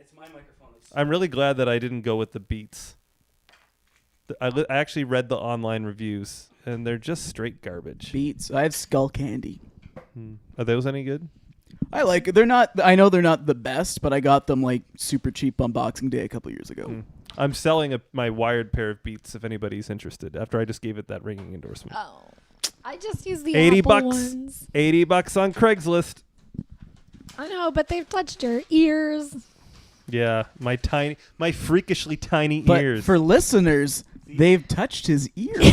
It's my microphone. I'm really glad that I didn't go with the Beats. I actually read the online reviews, and they're just straight garbage. Beats. I have Skull Candy. Are those any good? I like it. They're not. I know they're not the best, but I got them like super cheap on Boxing Day a couple years ago. I'm selling my wired pair of Beats if anybody's interested. After I just gave it that ringing endorsement. Oh, I just use the $80 Apple ones. $80 on Craigslist. I know, but they've touched your ears. Yeah, my freakishly tiny But ears. for listeners, they've touched his ears.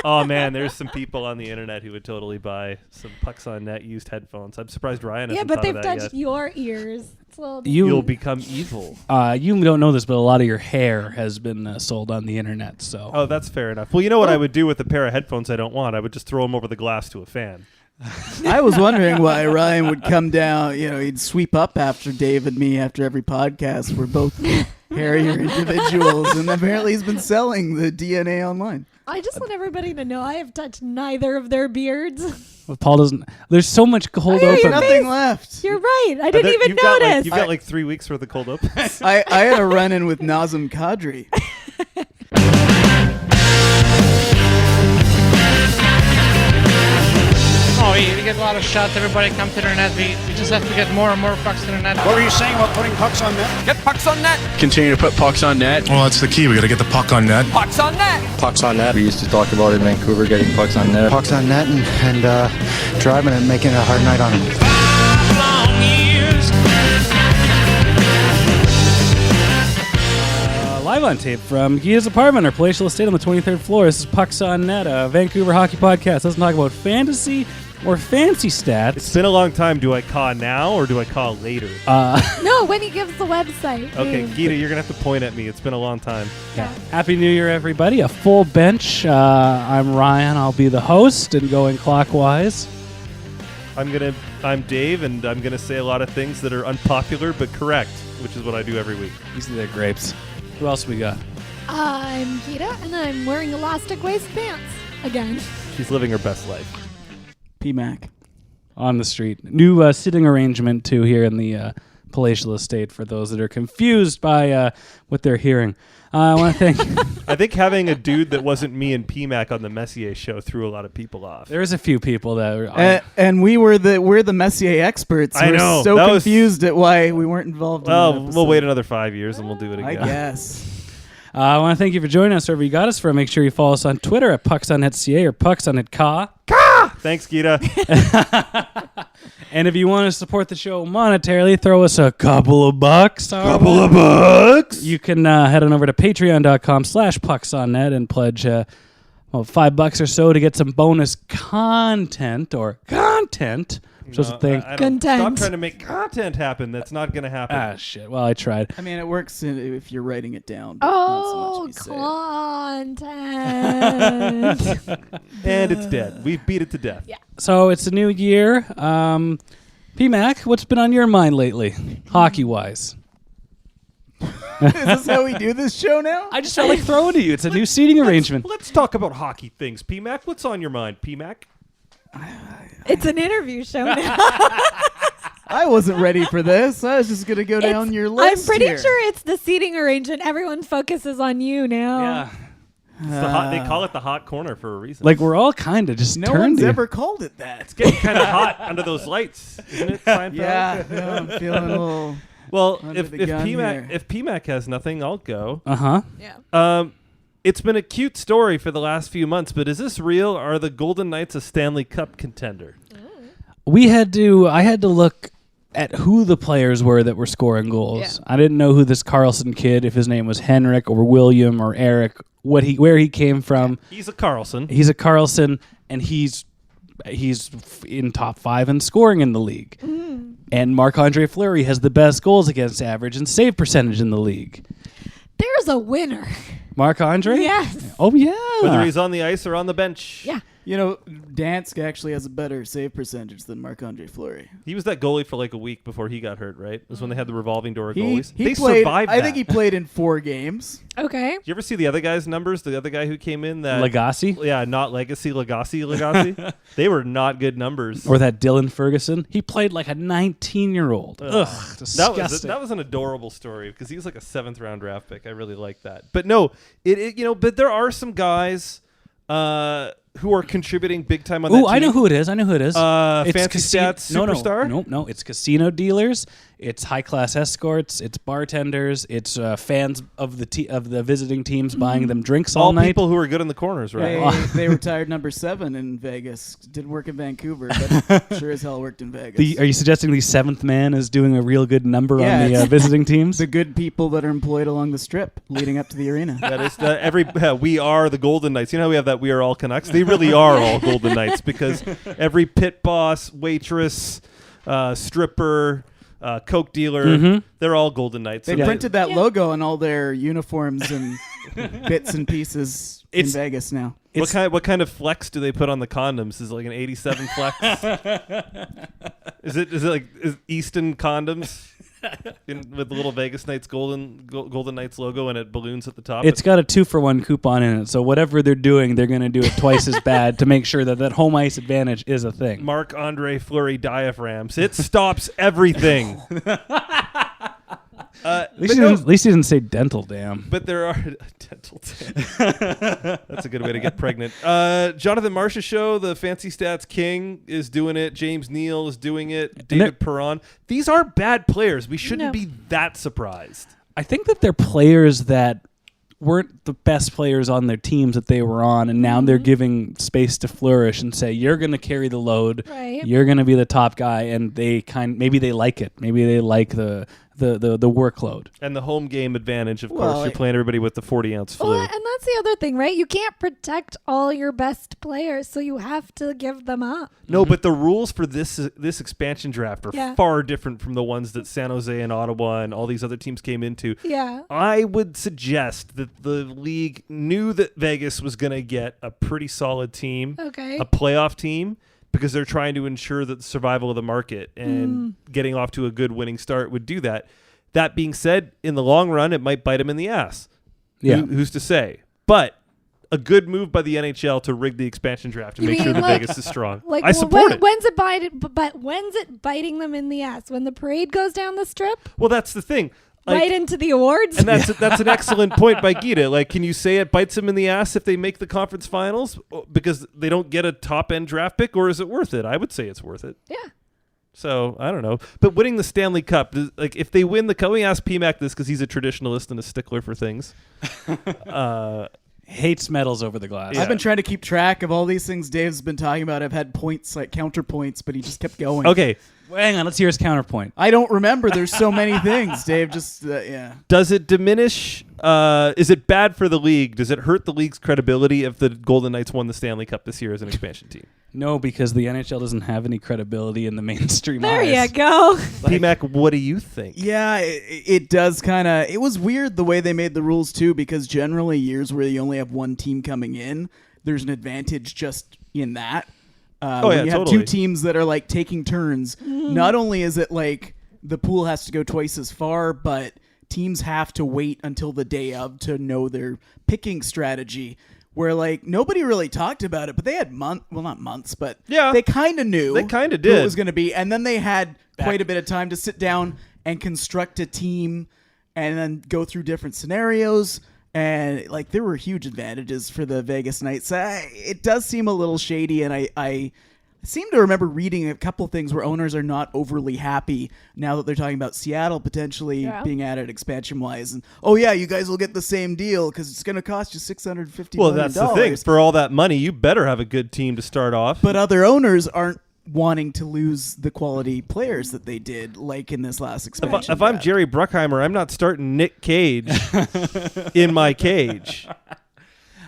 Oh man, there's some people on the internet who would totally buy some Pucks on Net used headphones. I'm surprised Ryan hasn't but thought they've of that touched yet. your ears. It's a little You'll become evil. You don't know this, but a lot of your hair has been sold on the internet. So. Oh, that's fair enough. Well, you know what I would do with a pair of headphones I don't want? I would just throw them over the glass to a fan. I was wondering why Ryan would come down. You know, he'd sweep up after Dave and me after every podcast. We're both hairier individuals, and apparently he's been selling the DNA online. I just want everybody to know I have touched neither of their beards. Well, Paul doesn't. There's so much cold yeah, open. Nothing left. You're right. I didn't even notice. You've got like 3 weeks worth of cold open. I had a run-in with Nazem Kadri. Oh, we get a lot of shots. Everybody come to the net. We just have to get more and more pucks to the net. What were you saying about putting pucks on net? Get pucks on net. Continue to put pucks on net. Well, that's the key. We got to get the puck on net. Pucks on net. Pucks on net. We used to talk about in Vancouver getting pucks on net. Pucks on net and driving and making it a hard night on them. 5 long years. Live on tape from Geeta's apartment or palatial estate on the 23rd floor. This is Pucks on Net, a Vancouver hockey podcast. Doesn't talk about fantasy or fancy stats. It's been a long time. Do I call now or do I call later? No, when he gives the website. Okay, Geeta, you're going to have to point at me. It's been a long time. Yeah. Happy New Year, everybody. A full bench. I'm Ryan. I'll be the host and going clockwise. I'm Dave, and I'm going to say a lot of things that are unpopular but correct, which is what I do every week. These are their grapes. Who else we got? I'm Geeta, and I'm wearing elastic waist pants again. She's living her best life. P-Mac. On the street. New sitting arrangement, too, here in the palatial estate for those that are confused by what they're hearing. I want to thank... I think having a dude that wasn't me and P-Mac on the Messier show threw a lot of people off. There's a few people that were... and we're the Messier experts. I know. We're so confused at why we weren't involved in that episode. We'll wait another 5 years and we'll do it again. I guess. I want to thank you for joining us wherever you got us from. Make sure you follow us on Twitter at PucksOnNetCA or PucksOnNetCA. Thanks, Geeta. And if you want to support the show monetarily, throw us a couple of bucks. You can head on over to patreon.com/pucksonnet and pledge $5 or so to get some bonus content. Stop trying to make content happen. That's not going to happen. Ah, shit. Well, I tried. I mean, it works if you're writing it down. But Oh, not so much if you say it. content. And it's dead. We've beat it to death. Yeah. So it's a new year. P-Mac, what's been on your mind lately, hockey-wise? Is this how we do this show now? I just felt like throwing to you. It's a new seating arrangement. Let's talk about hockey things. P-Mac, what's on your mind, P-Mac? It's an interview show now. I wasn't ready for this. I was just going to go down your list. I'm pretty here. sure it's the seating arrangement. Everyone focuses on you now. Yeah. They call it the hot corner for a reason. Like, we're all kind of just No turned one's to you. ever called it that. It's getting kind of hot under those lights, isn't it, Seinfeld? Yeah, no, I'm feeling a little... Well, under if the gun here. P-Mac has nothing, I'll go. Uh-huh. Yeah. It's been a cute story for the last few months, but is this real? Are the Golden Knights a Stanley Cup contender? I had to look at who the players were that were scoring goals. Yeah. I didn't know who this Carlson kid, if his name was Henrik or William or Eric, where he came from. He's a Carlson. He's a Carlson, and he's in top 5 in scoring in the league. And Marc-Andre Fleury has the best goals against average and save percentage in the league. There's a winner. Marc-Andre? Yes. Oh, yeah. Whether he's on the ice or on the bench. Yeah. Dansk actually has a better save percentage than Marc-Andre Fleury. He was that goalie for like a week before he got hurt, right? It was when they had the revolving door of He goalies. They played, survived I that. think he played in 4 games. Okay. Did you ever see the other guy's numbers? The other guy who came in? That Legacy? Yeah, not Legacy, Legacy. They were not good numbers. Or that Dylan Ferguson? He played like a 19-year-old. Ugh, disgusting. That was an adorable story because he was like a 7th round draft pick. I really like that. But no, but there are some guys who are contributing big time on that team. I know who it is. It's Fancy Stats Superstar? No. It's casino dealers. It's high-class escorts. It's bartenders. It's fans of the visiting teams buying them drinks all night. People who are good in the corners, right? They retired number 7 in Vegas. Didn't work in Vancouver, but sure as hell worked in Vegas. Are you suggesting the 7th man is doing a real good number on the visiting teams? The good people that are employed along the strip leading up to the arena. That is we are the Golden Knights. You know how we have that We Are All Canucks? They really are all Golden Knights because every pit boss, waitress, stripper, Coke dealer, they're all Golden Knights. They printed that logo on all their uniforms and bits and pieces in Vegas now. What kind of flex do they put on the condoms? Is it like an 87 flex? Is it like Easton condoms with the little Vegas Knights Golden Knights logo and it balloons at the top? It's got a 2-for-1 coupon in it, so whatever they're doing, they're going to do it twice as bad to make sure that home ice advantage is a thing. Marc-Andre Fleury diaphragms. It stops everything. At least he didn't say dental dam. But there are dental dam. That's a good way to get pregnant. Jonathan Marsh's show, the Fancy Stats King, is doing it. James Neal is doing it. David Perron. These are bad players. We shouldn't be that surprised. I think that they're players that weren't the best players on their teams that they were on, and now they're giving space to flourish and say, you're going to carry the load. Right. You're going to be the top guy, and maybe they like it. Maybe they like the workload. And the home game advantage, of course. You're playing everybody with the 40-ounce flu. Well, and that's the other thing, right? You can't protect all your best players, so you have to give them up. No, but the rules for this expansion draft are Yeah. far different from the ones that San Jose and Ottawa and all these other teams came into. Yeah. I would suggest that the league knew that Vegas was going to get a pretty solid team, Okay. a playoff team, because they're trying to ensure that the survival of the market and getting off to a good winning start would do that. That being said, in the long run, it might bite them in the ass. Yeah. Who's to say? But a good move by the NHL to rig the expansion draft and make sure that Vegas is strong. I support it. When's it biting them in the ass? When the parade goes down the strip? Well, that's the thing. Right into the awards? And that's an excellent point by Geeta. Like, can you say it bites them in the ass if they make the conference finals because they don't get a top-end draft pick, or is it worth it? I would say it's worth it. Yeah. So, I don't know. But winning the Stanley Cup, if they win the Cup, let me ask PMAC this because he's a traditionalist and a stickler for things. Hates medals over the glass. Yeah. I've been trying to keep track of all these things Dave's been talking about. I've had points, like counterpoints, but he just kept going. Okay. Well, hang on, let's hear his counterpoint. I don't remember. There's so many things, Dave. Just, yeah. Does it diminish? Is it bad for the league? Does it hurt the league's credibility if the Golden Knights won the Stanley Cup this year as an expansion team? No, because the NHL doesn't have any credibility in the mainstream There eyes. you go. PMAC, what do you think? Yeah, it does kind of. It was weird the way they made the rules too, because generally years where you only have one team coming in, there's an advantage just in that. When you have two teams that are like taking turns, not only is it like the pool has to go twice as far, but teams have to wait until the day of to know their picking strategy. Where like nobody really talked about it, but they had not months, but they kind of knew. They kind of who did. it was going to be, and then they had quite a bit of time to sit down and construct a team, and then go through different scenarios. And like there were huge advantages for the Vegas Knights. It does seem a little shady, and I seem to remember reading a couple things where owners are not overly happy now that they're talking about Seattle potentially being added expansion-wise. And, you guys will get the same deal because it's going to cost you $650 million. Well, that's the thing. For all that money, you better have a good team to start off. But other owners aren't wanting to lose the quality players that they did, like in this last expansion. If I'm Jerry Bruckheimer, I'm not starting Nick Cage in my cage.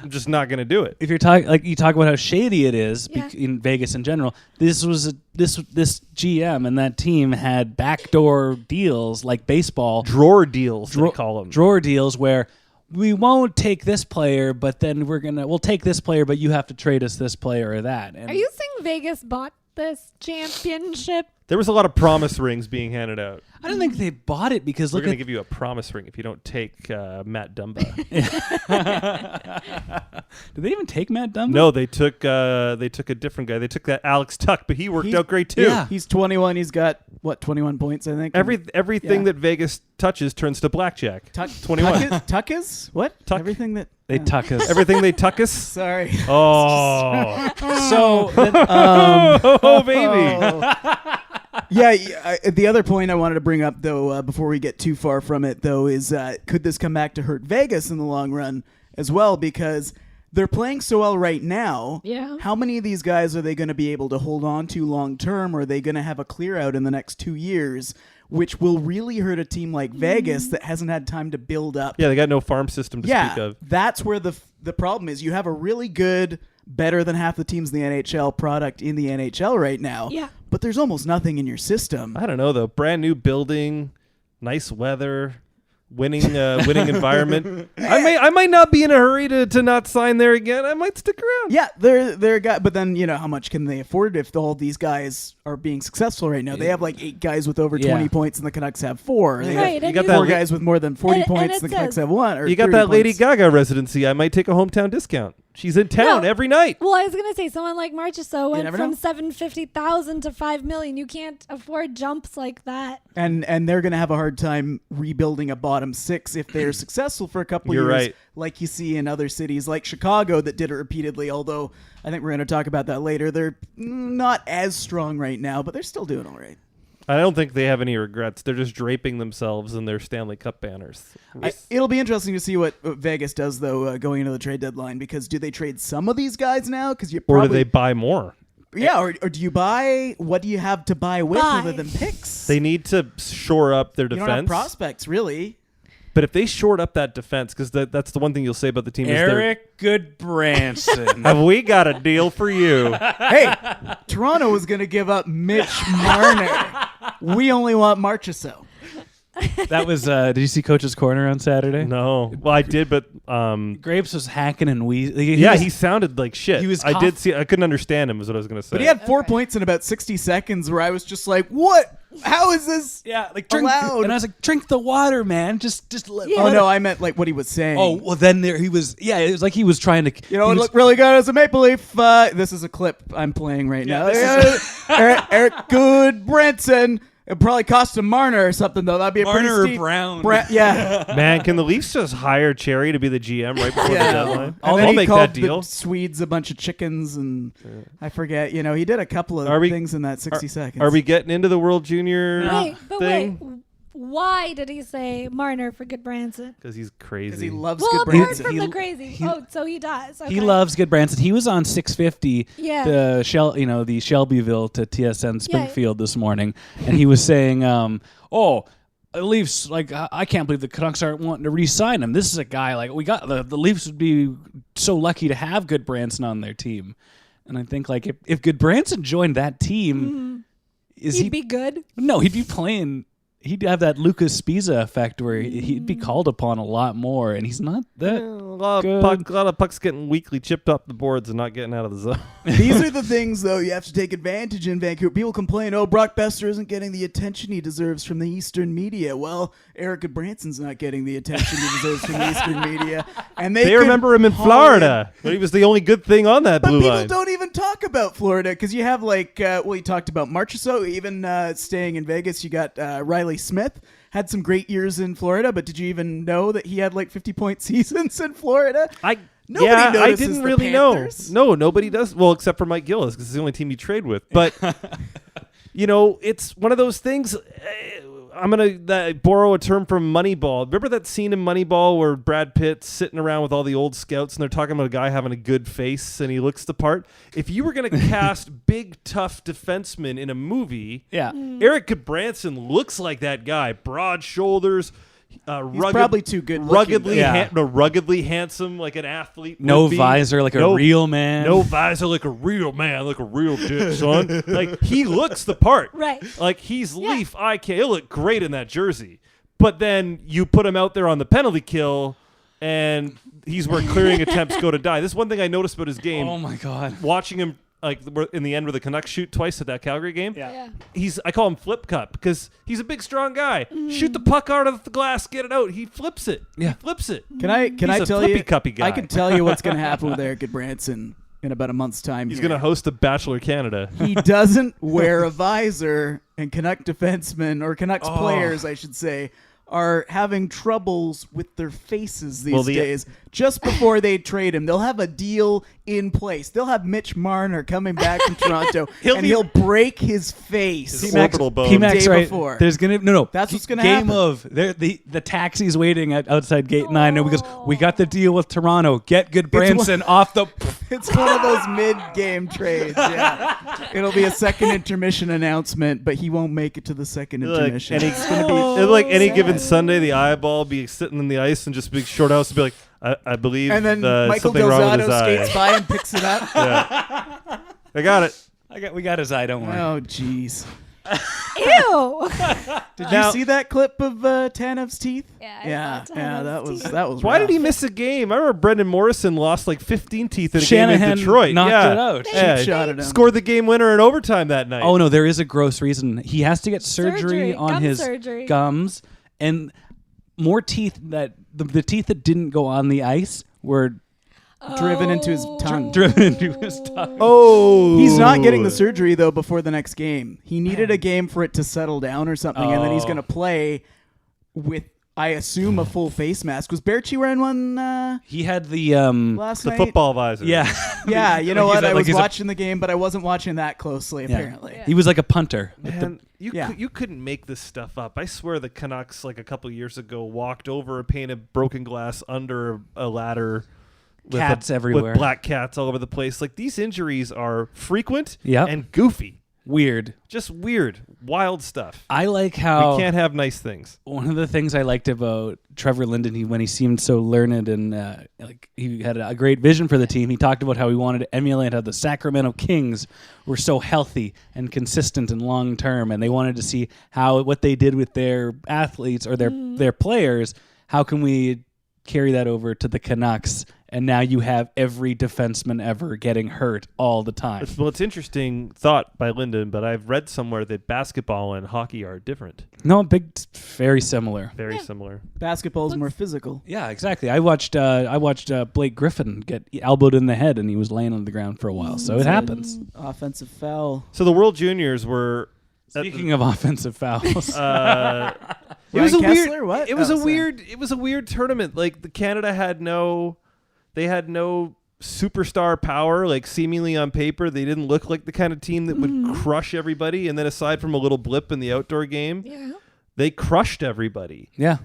I'm just not going to do it. If you're talking, like you talk about how shady it is in Vegas in general, this GM and that team had backdoor deals like baseball, drawer deals. They call them drawer deals where we won't take this player, but then we'll take this player, but you have to trade us this player or that. And Are you saying Vegas bought this championship? There was a lot of promise rings being handed out. I don't think they bought it because We're look going at to give you a promise ring if you don't take Matt Dumba. Did they even take Matt Dumba? No, they took a different guy. They took that Alex Tuck, but he worked out great too. Yeah. He's 21. He's got 21 points, I think. Everything that Vegas touches turns to blackjack. 21. Tuck is what? Tuck. Everything that They tuck us. Everything they tuck us. Sorry. Oh. So Oh, baby. The other point I wanted to bring up, though, before we get too far from it, though, is could this come back to hurt Vegas in the long run as well? Because they're playing so well right now. Yeah. How many of these guys are they going to be able to hold on to long term? Or are they going to have a clear out in the next 2 years, which will really hurt a team like Vegas that hasn't had time to build up? Yeah, they got no farm system to speak of. That's where the problem is. You have a really good, better than half the teams in the NHL product in the NHL right now. Yeah. But there's almost nothing in your system. I don't know though. Brand new building, nice weather, winning environment. I might not be in a hurry to not sign there again. I might stick around. Yeah, they're a guy, but then how much can they afford if all these guys are being successful right now? They have like 8 guys with over 20 points, and the Canucks have 4. They Right, have you got 4 guys with more than 40 points, and the Canucks have 1. Or You got 30 that Lady points. Gaga residency. I might take a hometown discount. She's in town every night. Well, I was gonna say someone like Marchessault went never from know. $750,000 to $5 million. You can't afford jumps like that. And they're going to have a hard time rebuilding a bottom 6 if they're successful for a couple You're years, right. like you see in other cities like Chicago that did it repeatedly, although I think we're going to talk about that later. They're not as strong right now, but they're still doing all right. I don't think they have any regrets. They're just draping themselves in their Stanley Cup banners. It'll be interesting to see what Vegas does, though, going into the trade deadline, because do they trade some of these guys now? Because you Or probably, do they buy more? Yeah, or do you buy? What do you have to buy with other than picks? They need to shore up their you defense. don't have prospects, really. But if they short up that defense, because that's the one thing you'll say about the team Erik Gudbranson. have we got a deal for you? Hey, Toronto was going to give up Mitch Marner. We only want Marchessault. That was. Did you see Coach's Corner on Saturday? No. Well, I did, but Grapes was hacking and wheezing. he sounded like shit. He was. I did see. I couldn't understand him. Is what I was going to say. But he had 4 points in about 60 seconds, where I was just like, "What? How is this?" Yeah, like drink. allowed? And I was like, "Drink the water, man. Just let." Oh no, I meant like what he was saying. Oh well, then he was. Yeah, it was like he was trying to. You know, he it was- looked really good as a Maple Leaf. This is a clip I'm playing right now. Erik Gudbranson. It probably cost him Marner or something, though. That'd be a Marner or pretty steep. Brown. Yeah. Man, can the Leafs just hire Cherry to be the GM right before the deadline? And I'll then he make called that deal. the Swedes a bunch of chickens, and I forget. He did a couple of things in that 60 seconds. Are we getting into the World Junior thing? Wait. Why did he say Marner for Gudbranson? Because he's crazy. Because he loves Well, apart Gudbranson. from the crazy. So he does. Okay. He loves Gudbranson. He was on 650. Yeah. The the Shelbyville to TSN Springfield this morning, and he was saying, "Oh, the Leafs, like I can't believe the Canucks aren't wanting to re-sign him. This is a guy like we got the Leafs would be so lucky to have Gudbranson on their team." And I think like if Gudbranson joined that team, he'd be good. No, he'd be playing. He'd have that Lucas Spiza effect where he'd be called upon a lot more, and he's not that a lot good. of pucks getting weakly chipped off the boards and not getting out of the zone. These are the things, though, you have to take advantage in Vancouver. People complain, Brock Besser isn't getting the attention he deserves from the Eastern media. Well, Erik Gudbranson's not getting the attention he deserves from the Eastern media. And they remember him in Florida. But he was the only good thing on that blue people line. don't even talk about Florida because you have you talked about Marchessault, even staying in Vegas. You got Riley Smith. Had some great years in Florida, but did you even know that he had 50-point seasons in Florida? Nobody I notices didn't the really Panthers. know. No, nobody does. Well, except for Mike Gillis, because it's the only team you trade with. But it's one of those things. I'm gonna borrow a term from Moneyball. Remember that scene in Moneyball where Brad Pitt's sitting around with all the old scouts and they're talking about a guy having a good face and he looks the part? If you were gonna cast big tough defensemen in a movie, Erik Gudbranson looks like that guy. Broad shoulders. He's probably too good ruggedly handsome, like an athlete. No would be. visor, like a real man. No visor, like a real man, like a real dick, son. Like he looks the part. Right. Like he's Leaf IK. He'll look great in that jersey. But then you put him out there on the penalty kill, and he's where clearing attempts go to die. This is one thing I noticed about his game. Oh my God. Watching him like in the end where the Canucks shoot twice at that Calgary game. Yeah. I call him Flip Cup because he's a big, strong guy. Shoot the puck out of the glass, get it out. He flips it. Yeah. He flips it. Can I He's a tell you? flippy-cuppy guy. I can tell you what's going to happen with Erik Gudbranson in about a month's time. He's here. going to host the Bachelor Canada. He doesn't wear a visor, and Canuck defensemen, or Canucks players, I should say, are having troubles with their faces these days. Just before they trade him, they'll have a deal in place. They'll have Mitch Marner coming back from Toronto, he'll break his face. His orbital bone. P-Max, Day right? before. There's gonna no. That's what's gonna game happen. of the taxi's waiting outside Gate 9, and because we got the deal with Toronto. Get Gudbranson off the. It's one of those mid-game trades. Yeah, it'll be a second intermission announcement, but he won't make it to the second intermission. It's gonna be like any given Sunday, the eyeball be sitting in the ice and just big short house and be like, I believe. and then Michael something wrong with Delzato his skates eye. by and picks it up. Yeah. I got it. We got his eye. Don't worry. Oh, jeez. Ew. Did Now- you see that clip of Tanev's teeth? Yeah, I yeah, saw yeah. Tanev's That was. Why rough. did he miss a game? I remember Brendan Morrison lost like 15 teeth in a Shanahan game in Detroit. knocked yeah. it out. Yeah. Cheap shot at him. Scored the game winner in overtime that night. Oh no, there is a gross reason. He has to get surgery on Gum his surgery. gums, and more teeth that the teeth that didn't go on the ice were driven into his tongue? driven into his tongue. Oh. He's not getting the surgery though before the next game. He needed a game for it to settle down or something, and then he's going to play with, I assume, a full face mask. Was Berchi wearing one He had the last the night? football visor. yeah. Yeah, you know He's what? a- I like was he's a- watching the game, but I wasn't watching that closely. Yeah. Apparently, He was like a punter. Man, you Yeah. you couldn't make this stuff up. I swear the Canucks like a couple years ago walked over a pane of broken glass under a ladder. With Cats everywhere. With black cats all over the place. Like these injuries are frequent Yep. and goofy. Weird. Just weird, wild stuff. I like how We can't have nice things. one of the things I liked about Trevor Linden, when he seemed so learned and like he had a great vision for the team, he talked about how he wanted to emulate how the Sacramento Kings were so healthy and consistent and long term, and they wanted to see how what they did with their athletes or their players. How can we carry that over to the Canucks? And now you have every defenseman ever getting hurt all the time. Well, it's interesting thought by Lyndon, but I've read somewhere that basketball and hockey are different. No, very similar. Very similar. basketball's more physical. Yeah, exactly. I watched Blake Griffin get elbowed in the head, and he was laying on the ground for a while. So it happens. Offensive foul. So the World Juniors were. Speaking of offensive fouls, It was Ryan a Kessler? weird. What? It was Oh, a sorry. weird. It was a weird tournament. Like the Canada had no. They had no superstar power. Like seemingly on paper, they didn't look like the kind of team that would crush everybody. And then aside from a little blip in the outdoor game, Yeah. they crushed everybody. yeah,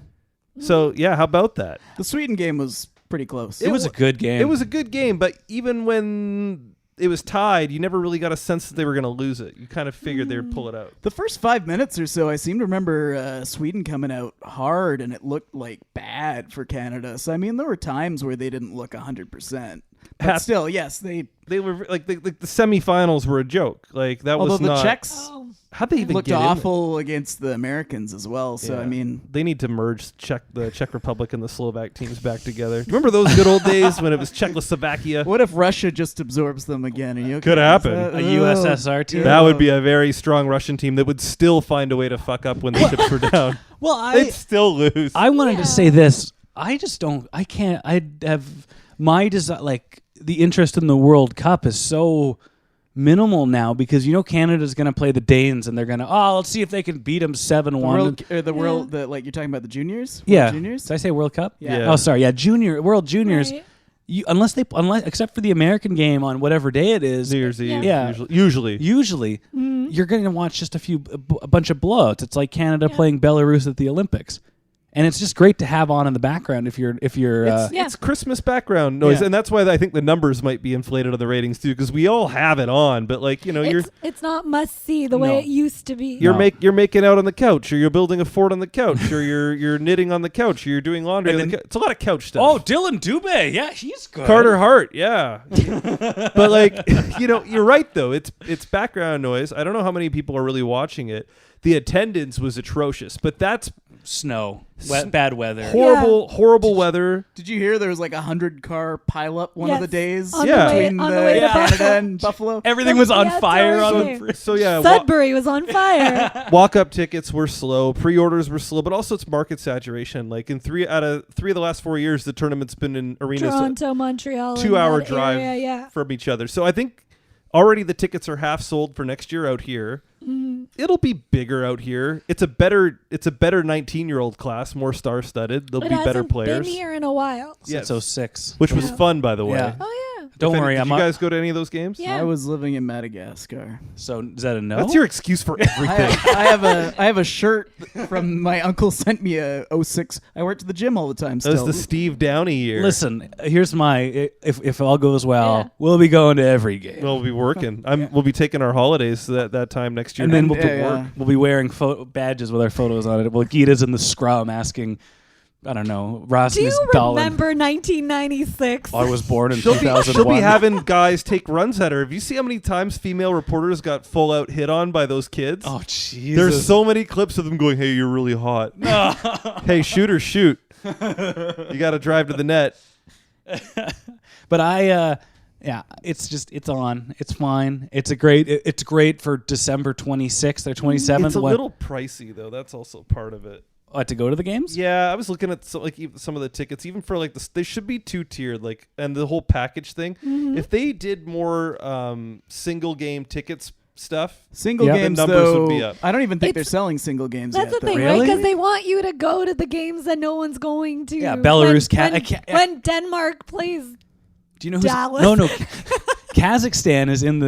So yeah, how about that? The Sweden game was pretty close. it was a good game. It was a good game, but even when it was tied, you never really got a sense that they were going to lose it. You kind of figured they would pull it out. The first 5 minutes or so, I seem to remember Sweden coming out hard, and it looked like bad for Canada. So, I mean, there were times where they didn't look 100%. But still, yes, they... They were like the semifinals were a joke. Like that Although was the not. Czechs How'd they even looked get in awful against the Americans as well. So, Yeah. I mean... They need to merge the Czech Republic and the Slovak teams back together. Remember those good old days when it was Czechoslovakia? What if Russia just absorbs them again? Are you okay? Could happen. Is A USSR team? That would be a very strong Russian team that would still find a way to fuck up when the chips were down. well, They'd still lose. I wanted to say this. I just don't. I can't. I have my desire. Like the interest in the World Cup is so minimal now because Canada's going to play the Danes and they're going to let's see if they can beat them 7-1. the world, like you're talking about the juniors? Yeah. World juniors? Did I say World Cup? Yeah. Oh, sorry. Yeah, World Juniors. Right. Unless except for the American game on whatever day it is, New Year's Eve. Yeah. Usually. you're going to watch just a bunch of blowouts. It's like Canada playing Belarus at the Olympics. And it's just great to have on in the background if you're It's Christmas background noise, and that's why I think the numbers might be inflated on the ratings too, because we all have it on. But It's not must see the way it used to be. you're making out on the couch, or you're building a fort on the couch, or you're knitting on the couch, or you're doing laundry on the couch. It's a lot of couch stuff. Oh, Dylan Dubé. Yeah, he's good. Carter Hart, yeah. But you're right though. It's background noise. I don't know how many people are really watching it. The attendance was atrocious, but that's snow, bad weather. Horrible weather. Did you hear there was like 100-car pileup one of the days on between the way to Canada and Buffalo? Everything was on fire on the So yeah, Sudbury was on fire. walk-up tickets were slow, pre-orders were slow, but also it's market saturation. Like in 3 out of the last 4 years, the tournament's been in arenas Toronto, Montreal, 2-hour drive area, from each other. So I think already the tickets are half sold for next year out here. It'll be bigger out here. It's a better 19-year-old class, more star-studded. There'll be better players. Been here in a while. Yes. So 6. Which was fun, by the way. Yeah. Oh yeah. Don't worry, Did you guys go to any of those games? Yeah. I was living in Madagascar. So is that a no? That's your excuse for everything. I have a shirt from my uncle sent me a 06. I worked at the gym all the time That was still. the Steve Downey year. Listen, here's my if all goes well, Yeah. we'll be going to every game. We'll be working. We'll be taking our holidays that time next year. And then we'll we'll be wearing badges with our photos on it. Well, Geeta's in the scrum asking, I don't know, Rasmus Do you Dahlin. remember 1996? I was born in She'll 2001. be having guys take runs at her. Have you seen how many times female reporters got full out hit on by those kids? Oh, Jesus. There's so many clips of them going, "Hey, you're really hot." Hey, shoot or shoot. You got to drive to the net. But it's on. It's fine. It's great for December 26th or 27th. It's a little pricey though. That's also part of it. To go to the games? Yeah, I was looking at some of the tickets, even for they should be 2-tiered, and the whole package thing. If they did more single game tickets stuff, single games the numbers though, would be up. I don't even think they're selling single games That's yet. the thing, though. right? Really? Because they want you to go to the games that no one's going to. Yeah, Belarus. When Denmark plays. Do you know who's Dallas. No. Kazakhstan is in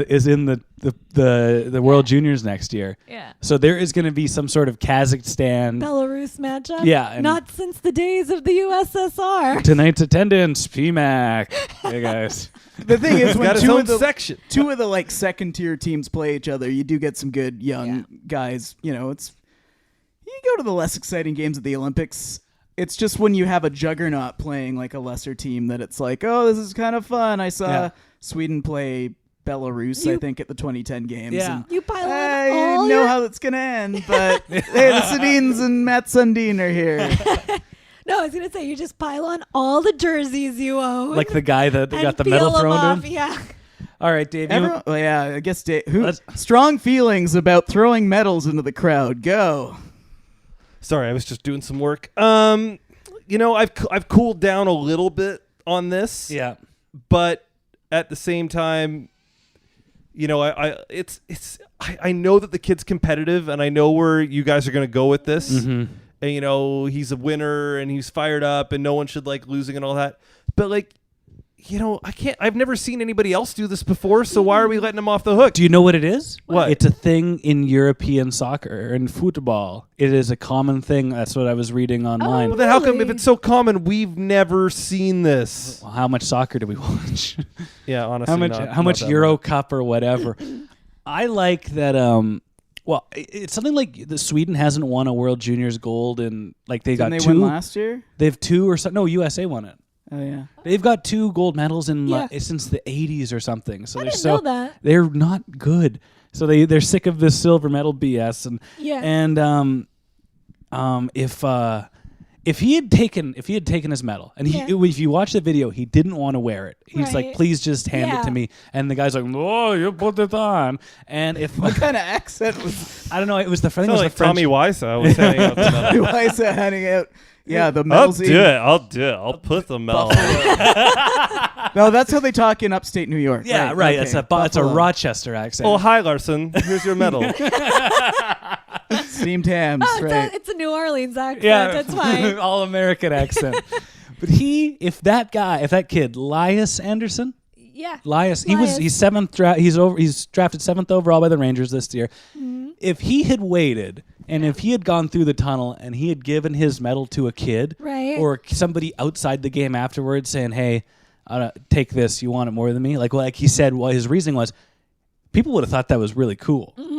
the World Juniors next year. Yeah. So there is going to be some sort of Kazakhstan Belarus matchup. Yeah, and- Not since the days of the USSR. tonight's attendance. PMAC. Hey guys. The thing is, when got his two own of the section. two of the second tier teams play each other, you do get some good young guys. You go to the less exciting games at the Olympics. It's just when you have a juggernaut playing a lesser team that it's oh, this is kind of fun. I saw Sweden play Belarus, I think, at the 2010 games. Yeah. And You pile on I all know your... how it's going to end, but hey, the Sedins and Matt Sundin are here. No, I was going to say, you just pile on all the jerseys you own. Like the guy that and got the peel medal them thrown off. to him. Yeah. All right, Dave. I guess Dave, Let's- strong feelings about throwing medals into the crowd. Go. Sorry, I was just doing some work. I've cooled down a little bit on this. Yeah. But at the same time, I know that the kid's competitive, and I know where you guys are going to go with this. Mm-hmm. And he's a winner, and he's fired up, and no one should like losing and all that. But I've never seen anybody else do this before, so why are we letting him off the hook? Do you know what it is? What? It's a thing in European soccer and football. It is a common thing. That's what I was reading online. Well, then how come if it's so common we've never seen this? Well, how much soccer do we watch? Yeah, honestly, how much not that Euro much. Cup or whatever? I like that. Well, it's something like the Sweden hasn't won a World Juniors gold in Didn't they win last year? They have 2 or something. No, USA won it. Oh yeah. They've got 2 gold medals in Yeah. since the 80s or something. So I they're didn't know that. they're not good. So they're sick of this silver medal BS Yeah. and if he had taken his medal and if you watch the video, he didn't want to wear it. He's like, Right. please just hand it to me. And the guy's like, oh, you put it on. And if What kind of accent was I don't know, it was the French. Sounds like Tommy Wiseau was handing out the medal. why is that handing out? Yeah, the I'll medals. do it. I'll put the medal. No, that's how they talk in upstate New York. Yeah, right. Okay. It's a Buffalo. Rochester accent. Oh, hi, Larson. Here's your medal. Steamed hams, Oh, right? it's a New Orleans accent. yeah, That's fine. all American accent. But if that kid, Lias Anderson. Yeah. Lias, Lias. he's seventh he's drafted 7th overall by the Rangers this year. Mm-hmm. If he had waited and if he had gone through the tunnel and he had given his medal to a kid Right. or somebody outside the game afterwards saying, "Hey, take this, you want it more than me?" Like he said, his reasoning was, people would have thought that was really cool. Mm-hmm.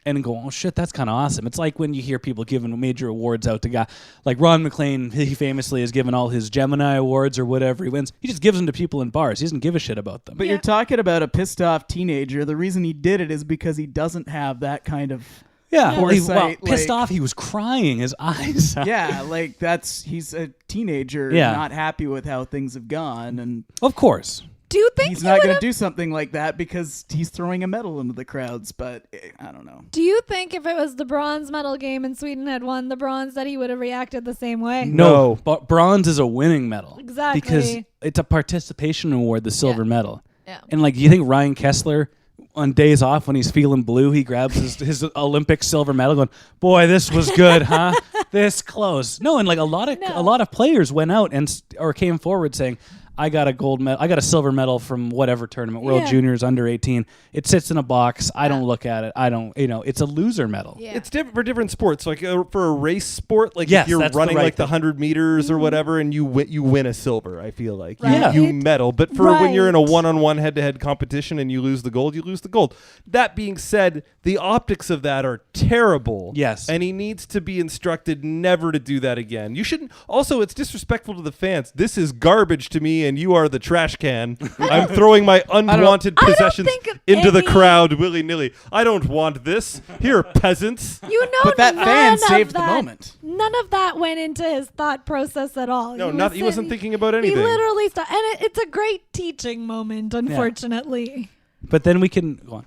And go, oh shit, that's kind of awesome. It's like when you hear people giving major awards out to guys like Ron McLean. He famously has given all his Gemini awards or whatever he wins. He just gives them to people in bars. He doesn't give a shit about them. But you're talking about a pissed off teenager. The reason he did it is because he doesn't have that kind of Yeah, foresight, pissed like- off. He was crying his eyes out. Yeah, like he's a teenager, Yeah. not happy with how things have gone, and Of course. Do you think he's not going to do something like that because he's throwing a medal into the crowds. But I don't know. Do you think if it was the bronze medal game and Sweden had won the bronze that he would have reacted the same way? No, but bronze is a winning medal. Exactly. Because it's a participation award, the silver medal. Yeah. And like, you think Ryan Kessler, on days off when he's feeling blue, he grabs his Olympic silver medal, going, "Boy, this was good, huh? This close." No, and like a lot of players went out or came forward saying, I got a gold medal. I got a silver medal from whatever tournament, World Juniors under 18. It sits in a box. I don't look at it. I don't, it's a loser medal. Yeah. It's different for different sports. Like for a race sport, like Yes, if you're that's running the right like the thing. 100 meters or whatever, and you win a silver. I feel like Right. you medal. But for when you're in a Right. one-on-one head-to-head competition and you lose the gold, you lose the gold. That being said, the optics of that are terrible. Yes. And he needs to be instructed never to do that again. You shouldn't. Also, it's disrespectful to the fans. This is garbage to me, and you are the trash can. I'm throwing my unwanted possessions think into the any- crowd willy-nilly. I don't want this. Here, peasants. You know, But that fan none of saved the that- moment. None of that went into his thought process at all. No, was he wasn't thinking about anything. He literally stopped, and it's a great teaching moment. Unfortunately, But then we can go on.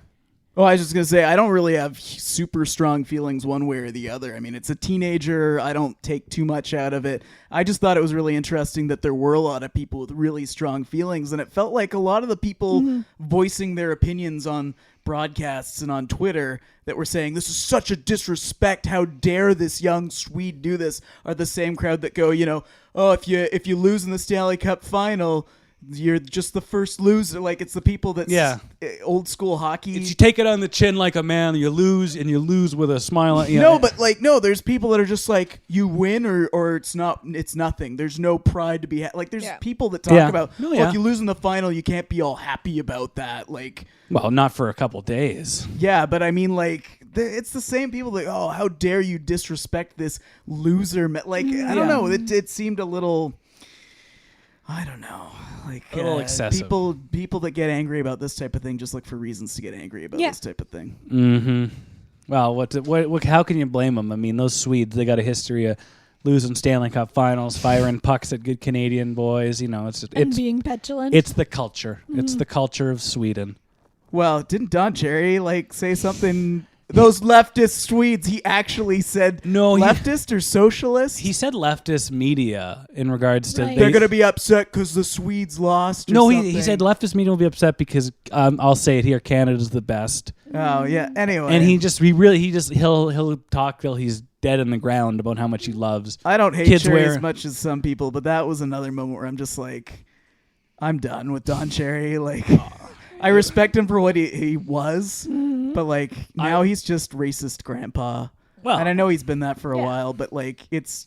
Oh, I was just going to say, I don't really have super strong feelings one way or the other. I mean, it's a teenager. I don't take too much out of it. I just thought it was really interesting that there were a lot of people with really strong feelings, and it felt like a lot of the people voicing their opinions on broadcasts and on Twitter that were saying, this is such a disrespect, how dare this young Swede do this, are the same crowd that go, oh, if you lose in the Stanley Cup final, you're just the first loser. Like, it's the people that's old school hockey. You take it on the chin like a man, you lose, and you lose with a smile. There's people that are just like, you win or it's nothing. There's no pride to be like, there's people that talk about, if you lose in the final, you can't be all happy about that. Like, well, not for a couple days. yeah, but I mean, like, it's the same people that, oh, how dare you disrespect this loser? I don't know. It seemed a little, I don't know, like a little excessive. People that get angry about this type of thing just look for reasons to get angry about this type of thing. Mm-hmm. Well, how can you blame them? I mean, those Swedes, they got a history of losing Stanley Cup finals, firing pucks at good Canadian boys. It's being petulant. It's the culture. It's the culture of Sweden. Well, didn't Don Cherry say something? Those leftist Swedes, he actually said leftist or socialist? He said leftist media in regards to... Right. They're going to be upset because the Swedes lost or No, something. he said leftist media will be upset because, I'll say it here, Canada's the best. Oh, yeah. Anyway. And he'll talk till he's dead in the ground about how much he loves. I don't hate kids Cherry wear- as much as some people, but that was another moment where I'm just like, I'm done with Don Cherry. Like, I respect him for what he was, but like now he's just racist grandpa. Well, and I know he's been that for a while, but like it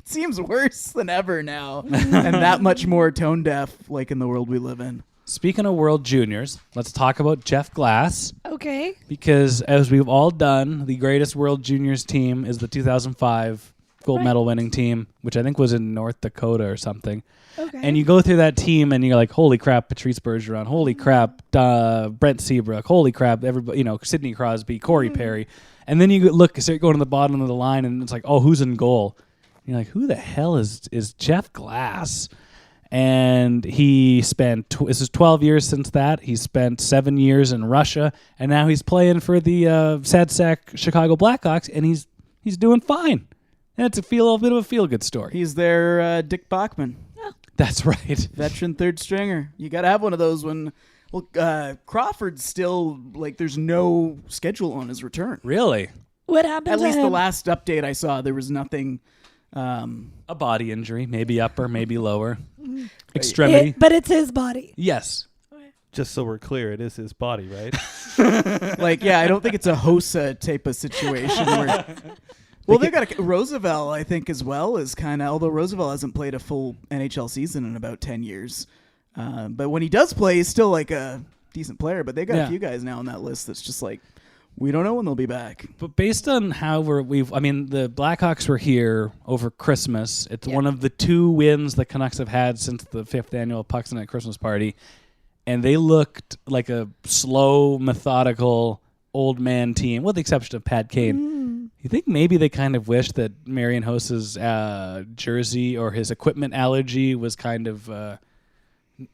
seems worse than ever now, and that much more tone deaf, like in the world we live in. Speaking of World Juniors, let's talk about Jeff Glass. Okay. Because as we've all done, the greatest World Juniors team is the 2005 gold medal winning team, which I think was in North Dakota or something. Okay. And you go through that team and you're like, holy crap, Patrice Bergeron, holy crap, Brent Seabrook, holy crap, everybody, Sidney Crosby, Corey Perry. And then you start going to the bottom of the line and it's like, oh, who's in goal? And you're like, who the hell is Jeff Glass? And he spent, this is 12 years since that. He spent 7 years in Russia, and now he's playing for the sad sack Chicago Blackhawks, and he's doing fine. And it's a little bit of a feel-good story. He's their Dick Bachman. That's right. Veteran third stringer. You got to have one of those when, Crawford's still, there's no schedule on his return. Really? What happened At to least him? the last update I saw, there was nothing. A body injury, maybe upper, maybe lower. Extremity. But it's his body. Yes. Just so we're clear, it is his body, right? I don't think it's a Hossa type of situation where... Well, they've got Roosevelt, I think, as well, is kind of... Although Roosevelt hasn't played a full NHL season in about 10 years. But when he does play, he's still a decent player. But they got a few guys now on that list that's just we don't know when they'll be back. But based on how the Blackhawks were here over Christmas. It's one of the 2 wins the Canucks have had since the 5th annual Pucks Night Christmas party. And they looked like a slow, methodical old man team, with the exception of Pat Kane. You think maybe they kind of wish that Marian Hossa's jersey or his equipment allergy was kind of,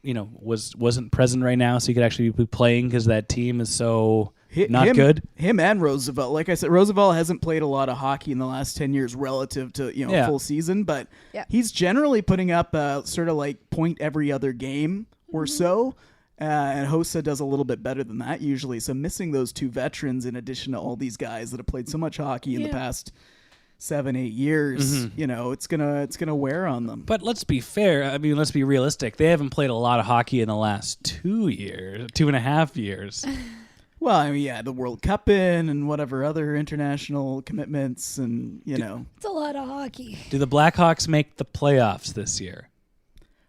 wasn't present right now, so he could actually be playing because that team is so not good. Him and Roosevelt. Like I said, Roosevelt hasn't played a lot of hockey in the last 10 years relative to full season, but he's generally putting up sort of like point every other game or so. And Hossa does a little bit better than that usually. So missing those two veterans in addition to all these guys that have played so much hockey in the past 7-8 years, it's gonna wear on them. But let's be fair. I mean, let's be realistic. They haven't played a lot of hockey in the last 2.5 years. Well, I mean, the World Cup and whatever other international commitments, and it's a lot of hockey. Do the Blackhawks make the playoffs this year?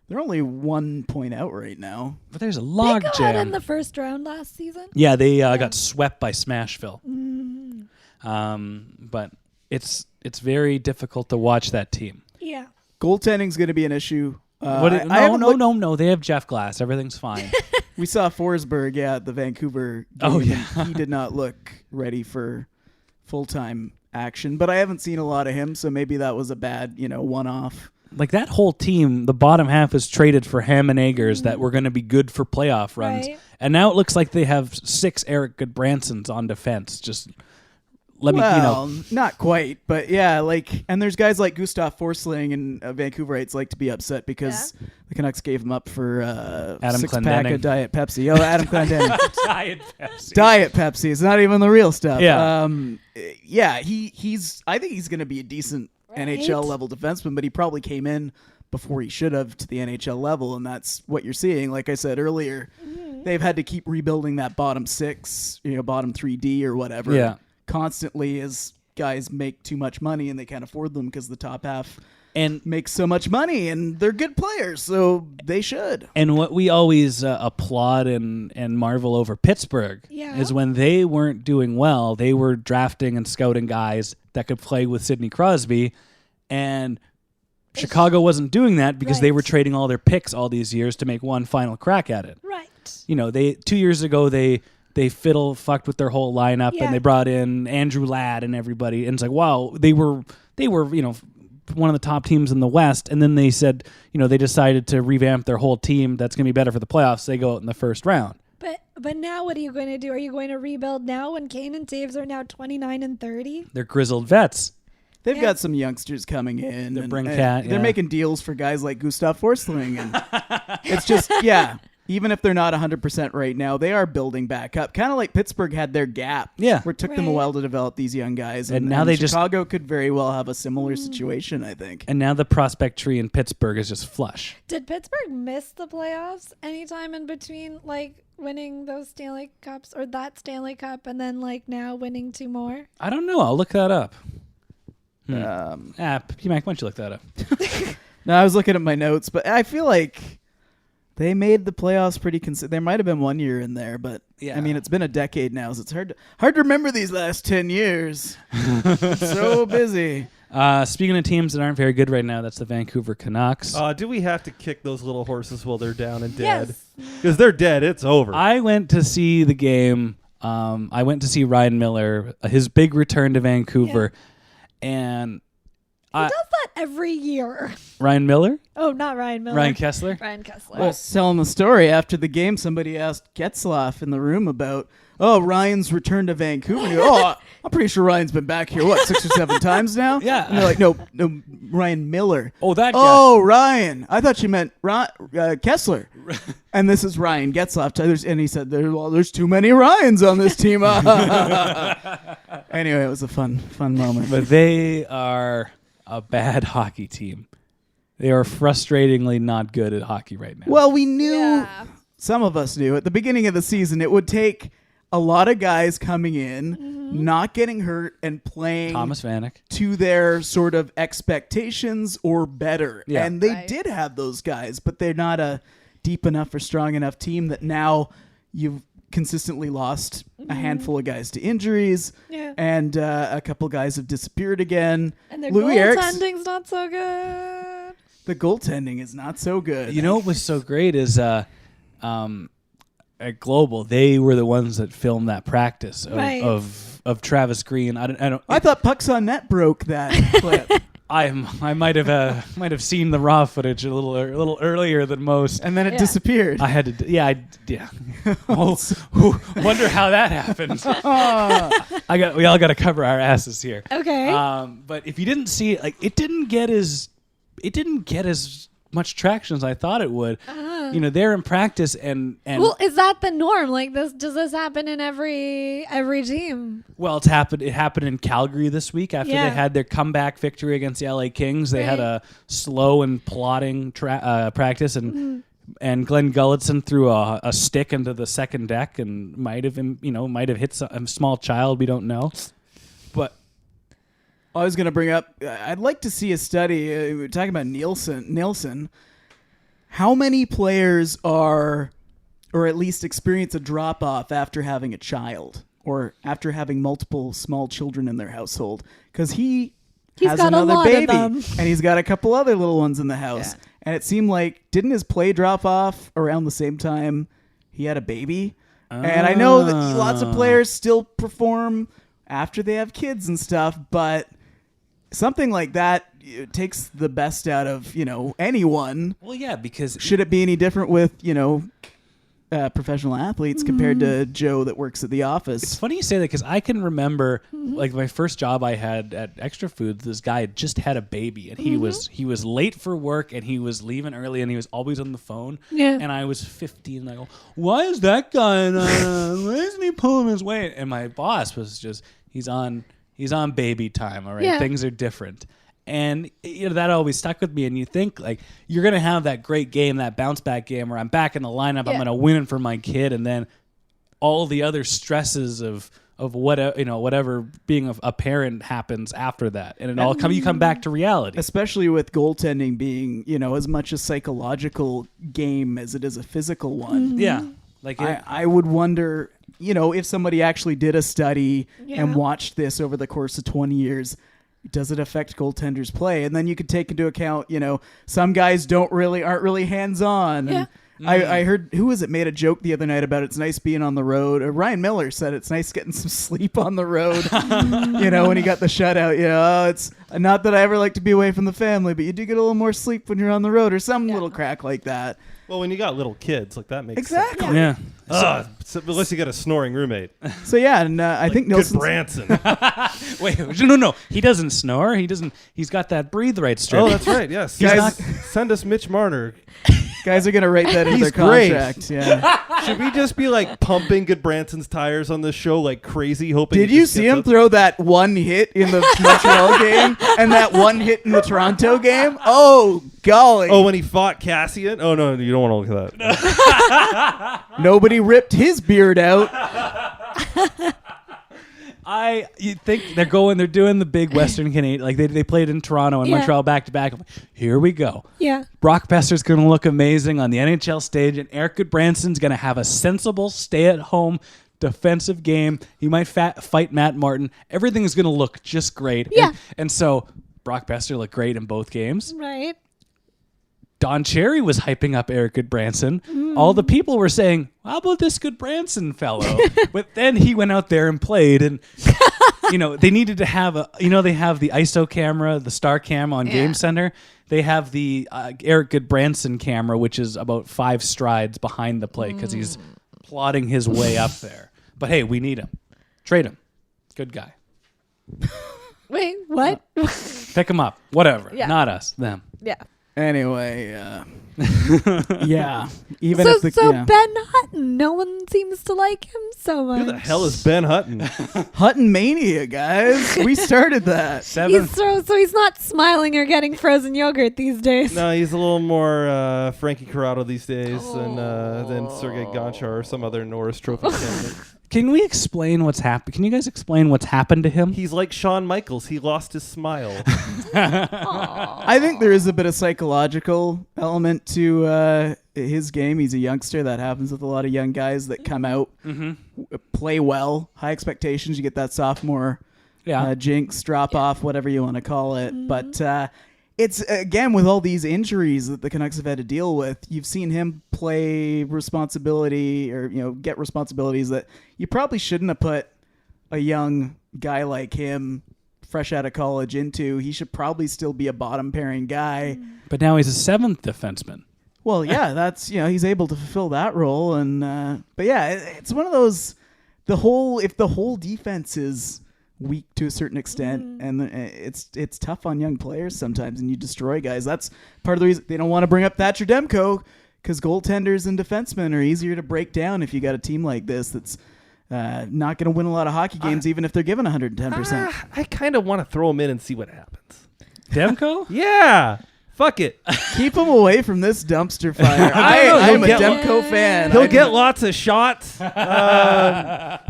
They're only 1 point out right now. But there's a log got jam. in the first round last season. Yeah, they got swept by Smashville. But it's very difficult to watch that team. Yeah. Goaltending's going to be an issue. No. They have Jeff Glass. Everything's fine. We saw Forsberg, at the Vancouver game. Oh, yeah. And he did not look ready for full-time action. But I haven't seen a lot of him, so maybe that was a bad, one-off. Like that whole team, the bottom half is traded for Ham and Eggers that were going to be good for playoff runs. Right. And now it looks like they have 6 Erik Gudbransons on defense. Just not quite, but and there's guys like Gustav Forsling and Vancouverites like to be upset because the Canucks gave him up for Adam 6-pack Clendenning. of Diet Pepsi. Oh, Adam Clendenning. Diet Pepsi. Diet Pepsi. It's not even the real stuff. Yeah. He's. I think he's going to be a decent NHL level defenseman, but he probably came in before he should have to the NHL level, and that's what you're seeing. Like I said earlier, they've had to keep rebuilding that bottom 6, bottom 3D or whatever, constantly as guys make too much money and they can't afford them because the top half makes so much money, and they're good players, so they should. And what we always applaud and marvel over Pittsburgh is when they weren't doing well, they were drafting and scouting guys that could play with Sidney Crosby, and Chicago wasn't doing that because they were trading all their picks all these years to make one final crack at it. Right. They 2 years ago they fucked with their whole lineup and they brought in Andrew Ladd and everybody, and it's like, wow, they were one of the top teams in the West, and then they said, they decided to revamp their whole team that's going to be better for the playoffs. So they go out in the first round. But now what are you going to do? Are you going to rebuild now when Kane and Taves are now 29 and 30? They're grizzled vets. They've got some youngsters coming in. They're making deals for guys like Gustav Forsling. And it's just, even if they're not 100% right now, they are building back up. Kind of like Pittsburgh had their gap. Yeah. Where it took them a while to develop these young guys. And now Chicago could very well have a similar situation, I think. And now the prospect tree in Pittsburgh is just flush. Did Pittsburgh miss the playoffs anytime in between, winning those Stanley Cups or that Stanley Cup and then, now winning 2 more? I don't know. I'll look that up. Why don't you look that up? No, I was looking at my notes, but I feel like they made the playoffs pretty there might have been 1 year in there, but I mean, it's been a decade now, so it's hard to remember these last 10 years. So busy. Speaking of teams that aren't very good right now, that's the Vancouver Canucks. Do we have to kick those little horses while they're down and dead? Because they're dead. It's over. I went to see the game. I went to see Ryan Miller, his big return to Vancouver, and he does that every year. Ryan Miller? Oh, not Ryan Miller. Ryan Kessler? Ryan Kessler. I was telling the story after the game. Somebody asked Getzlaff in the room about, Ryan's return to Vancouver. And he goes, I'm pretty sure Ryan's been back here, 6 or 7 times now? Yeah. And they're like, no, Ryan Miller. Oh, that guy. Oh, Ryan. I thought you meant Kessler. And this is Ryan Getzlaff. And he said, there's too many Ryans on this team. Anyway, it was a fun moment. But they are a bad hockey team. They are frustratingly not good at hockey right now. Well, we knew, some of us knew, at the beginning of the season, it would take a lot of guys coming in, not getting hurt, and playing Thomas Vanek to their sort of expectations or better. Yeah. And they did have those guys, but they're not a deep enough or strong enough team that now you've consistently lost a handful of guys to injuries, and a couple guys have disappeared again. And their goaltending's not so good. The goaltending is not so good. You know what was so great is at Global, they were the ones that filmed that practice Right. of Travis Green. I thought Pucks on Net broke that clip. I might have seen the raw footage a little earlier than most, And then it disappeared. I had to. Yeah. Oh, wonder how that happened. We all got to cover our asses here. Okay. But if you didn't see it, like it didn't get as much traction as I thought it would. You know, they're in practice and well, is that the norm? Like this, does this happen in every team? well, it happened in Calgary this week after Yeah. they had their comeback victory against the LA Kings. They had a slow and plodding practice, and Glenn Gulletson threw a stick into the second deck and might have hit a small child. We don't know, but I was going to bring up, I'd like to see a study. We were talking about Nielsen. How many players are, or at least experience a drop-off after having a child or after having multiple small children in their household? Because he's has got another a lot baby, of them. and he's got a couple other little ones in the house. Yeah. And it seemed like, didn't his play drop off around the same time he had a baby? And I know that lots of players still perform after they have kids and stuff, but something like that takes the best out of, anyone. well, yeah, because Should it be any different with, professional athletes compared to Joe that works at the office? it's funny you say that because I can remember like my first job I had at Extra Foods. This guy had just had a baby, and he was late for work, and he was leaving early, and he was always on the phone. Yeah. And I was 15, and I go, "Why is that guy? Why isn't he pulling his weight?" And my boss was just, "He's on baby time. All right, Yeah. things are different." And that always stuck with me. And you think like you're gonna have that great game, that bounce back game where I'm back in the lineup, I'm gonna win for my kid, and then all the other stresses of whatever being a parent happens after that, and you come back to reality. Especially with goaltending being, as much a psychological game as it is a physical one. Yeah, like I would wonder, if somebody actually did a study and watched this over the course of 20 years, does it affect goaltenders' play? And then you could take into account, some guys aren't really hands-on. Yeah. And I heard, who was it, made a joke the other night about it's nice being on the road. Ryan Miller said it's nice getting some sleep on the road, when he got the shutout. It's not that I ever like to be away from the family, but you do get a little more sleep when you're on the road, or some little crack like that. Well, when you got little kids, like that makes Exactly. sense. yeah. Unless you got a snoring roommate. So yeah, and I think Nielsen's Gudbranson. Wait, no, he doesn't snore. He doesn't. He's got that breathe right strip. Oh, that's right. Yes, Guys- send us Mitch Marner. guys are gonna write that in He's their great. contract. Yeah. Should we just be like pumping Gudbranson's tires on this show like crazy, hoping? Did he you just see gets him up? throw that one hit in the Montreal game and that one hit in the Toronto game? Oh, golly. Oh, when he fought Cassian? Oh, no, you don't want to look at that. Nobody ripped his beard out. You think they're doing the big Western Canadian, like they played in Toronto and Montreal back to back. Here we go. Yeah. Brock Besser's going to look amazing on the NHL stage, and Erik Gudbranson's going to have a sensible, stay-at-home defensive game. He might fight Matt Martin. Everything's going to look just great. Yeah. And so Brock Besser looked great in both games. Right. Don Cherry was hyping up Erik Gudbranson. All the people were saying, how about this Gudbranson fellow? But then he went out there and played, and they needed to have they have the ISO camera, the Star Cam on Game Center. They have the Erik Gudbranson camera, which is about 5 strides behind the play because he's plodding his way up there. But hey, we need him. Trade him. Good guy. Wait, what? Pick him up. Whatever. Yeah. Not us. Them. Yeah. Anyway, yeah. Even So, if the Ben Hutton, no one seems to like him so much. Who the hell is Ben Hutton? Hutton Mania, guys. We started that. He's not smiling or getting frozen yogurt these days. No, he's a little more Frankie Corrado these days than Sergei Gonchar or some other Norris Trophy candidate. Can we explain what's happened? Can you guys explain what's happened to him? He's like Shawn Michaels. He lost his smile. I think there is a bit of psychological element to his game. He's a youngster. That happens with a lot of young guys that come out, play well, high expectations. You get that sophomore jinx, drop off, whatever you want to call it. But it's again with all these injuries that the Canucks have had to deal with. You've seen him play responsibility or get responsibilities that you probably shouldn't have put a young guy like him fresh out of college into. He should probably still be a bottom pairing guy. But now he's a seventh defenseman. Well, yeah, that's he's able to fulfill that role, and but yeah, it's one of those. If the whole defense is weak to a certain extent, and it's tough on young players sometimes, and you destroy guys. That's part of the reason they don't want to bring up Thatcher Demko, because goaltenders and defensemen are easier to break down if you got a team like this that's not going to win a lot of hockey games, even if they're given 110%. I kind of want to throw him in and see what happens. Demko? Yeah. Fuck it. Keep him away from this dumpster fire. I'm a Demko fan. He'll get lots of shots.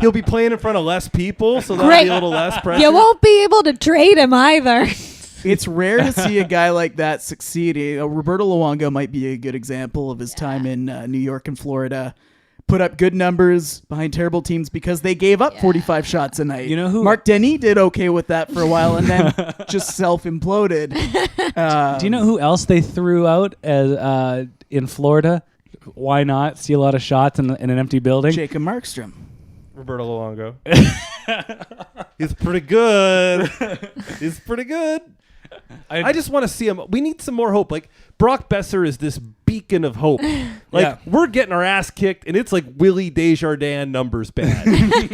He'll be playing in front of less people, so that'll be a little less pressure. You won't be able to trade him either. It's rare to see a guy like that succeed. Roberto Luongo might be a good example of his time in New York and Florida. Put up good numbers behind terrible teams because they gave up 45 shots a night. You know who? Mark Denny did okay with that for a while and then just self-imploded. Do you know who else they threw out as in Florida? Why not? See a lot of shots in an empty building? Jacob Markstrom. Roberto Luongo. He's pretty good. He's pretty good. I just want to see him. We need some more hope. Like, Brock Besser is this beacon of hope. Like, we're getting our ass kicked, and it's like Willie Desjardins numbers bad.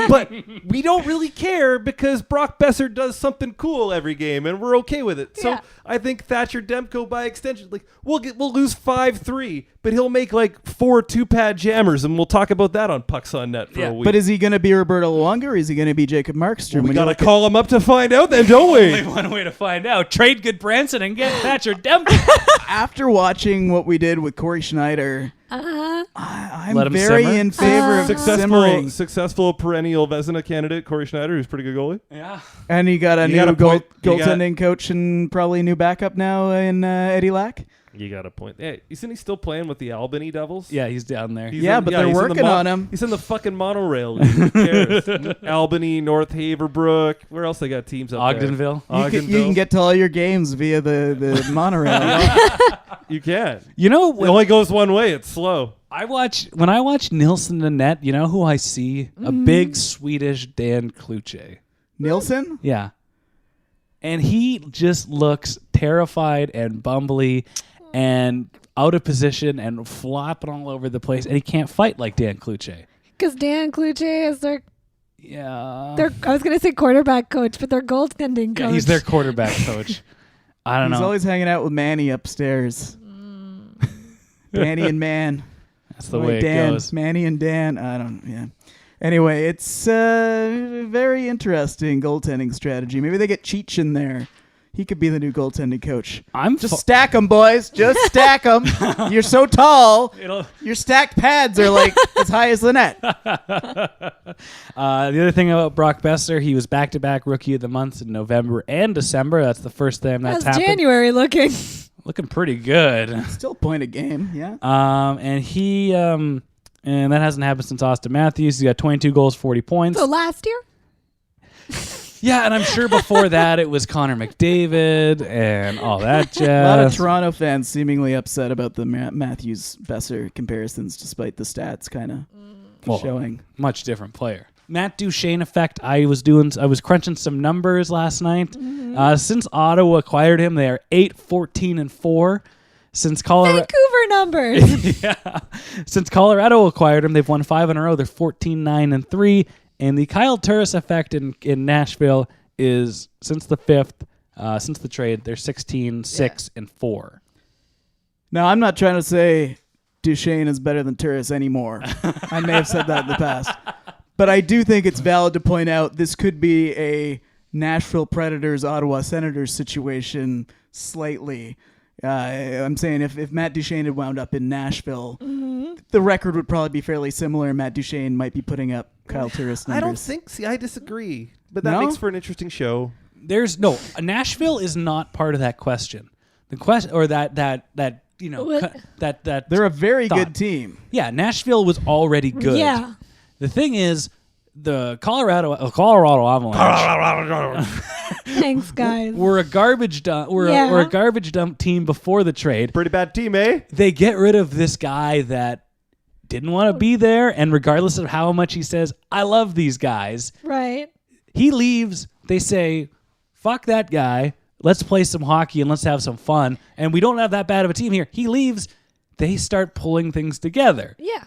But we don't really care because Brock Besser does something cool every game, and we're okay with it. So I think Thatcher Demko, by extension, like we'll lose 5-3, but he'll make like 4 2-pad jammers, and we'll talk about that on Pucks on Net for a week. But is he going to be Roberto Luongo, or is he going to be Jacob Markstrom? Well, we got to call him up to find out then, don't we? Only one way to find out. Trade Gudbranson and get Thatcher Demko. After watching what we did with Corey Schneider, I'm very simmer. in favor of simmering. Successful perennial Vezina candidate, Corey Schneider, who's a pretty good goalie. Yeah. And you got a new goaltending coach and probably a new backup now in Eddie Lack. You got a point. Hey, isn't he still playing with the Albany Devils? Yeah, he's down there. But they're working on him. He's in the fucking monorail league. Who cares? Albany, North Haverbrook. Where else they got teams up Ogdenville. there? You can get to all your games via the monorail. You can. You know, it only goes one way. It's slow. When I watch Nilsson and net, you know who I see? A big Swedish Dan Kluche. Nilsson? Yeah. And he just looks terrified and bumbly and out of position and flopping all over the place, and he can't fight like Dan Kluche. Because Dan Kluche is their I was going to say quarterback coach, but their goaltending coach. Yeah, he's their quarterback coach. I don't know. He's always hanging out with Manny upstairs. Manny and Man. That's the way it goes. Manny and Dan. Anyway, it's very interesting goaltending strategy. Maybe they get Cheech in there. He could be the new goaltending coach. Just stack them, boys. Just stack them. You're so tall. Your stacked pads are like as high as the net. The other thing about Brock Besser, he was back-to-back Rookie of the Month in November and December. That's the first time that's happened. January looking pretty good. Still point a game, yeah. And he and that hasn't happened since Austin Matthews. He got 22 goals, 40 points. So last year? Yeah, and I'm sure before that it was Connor McDavid and all that jazz. A lot of Toronto fans seemingly upset about the Matthews-Besser comparisons, despite the stats kind of showing. Much different player. Matt Duchene effect. I was crunching some numbers last night. Since Ottawa acquired him, they are 8-14-4. Since Colorado Vancouver numbers. Yeah. Since Colorado acquired him, they've won 5 in a row. They're 14-9-3. And the Kyle Turris effect in Nashville is since the trade, they're 16-6-4. Now, I'm not trying to say Duchene is better than Turris anymore. I may have said that in the past. But I do think it's valid to point out this could be a Nashville Predators, Ottawa Senators situation slightly. I'm saying if Matt Duchene had wound up in Nashville, the record would probably be fairly similar. Matt Duchene might be putting up Kyle Turris numbers. I don't think. See, I disagree. But that makes for an interesting show. Nashville is not part of that question. The question, or that they're a very good team. Yeah, Nashville was already good. Yeah. The thing is, the Colorado Avalanche. Thanks, guys. We're a garbage dump. We're a garbage dump team before the trade. Pretty bad team, eh? They get rid of this guy that didn't want to be there, and regardless of how much he says, I love these guys. Right. He leaves. They say, fuck that guy. Let's play some hockey and let's have some fun. And we don't have that bad of a team here. He leaves. They start pulling things together. Yeah.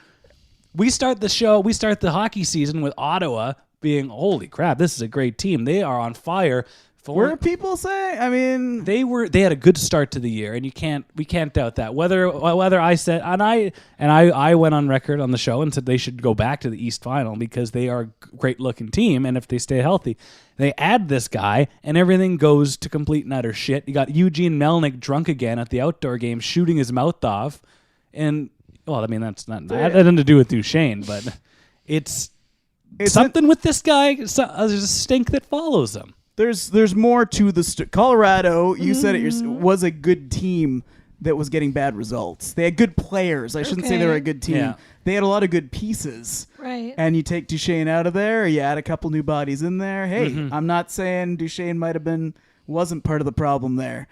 We start the hockey season with Ottawa being, holy crap, this is a great team. They are on fire. Were people saying? I mean, they had a good start to the year, and we can't doubt that. Whether I said, and I went on record on the show and said they should go back to the East Final because they are a great looking team, and if they stay healthy, they add this guy, and everything goes to complete and utter shit. You got Eugene Melnyk drunk again at the outdoor game, shooting his mouth off, and well, I mean that's not that had nothing to do with Duchesne, but it's something with this guy. There's a stink that follows him. There's more to the Colorado. You said it was a good team that was getting bad results. They had good players. I shouldn't say they were a good team. Yeah. They had a lot of good pieces. Right. And you take Duchesne out of there, you add a couple new bodies in there. Hey, I'm not saying Duchesne wasn't part of the problem there.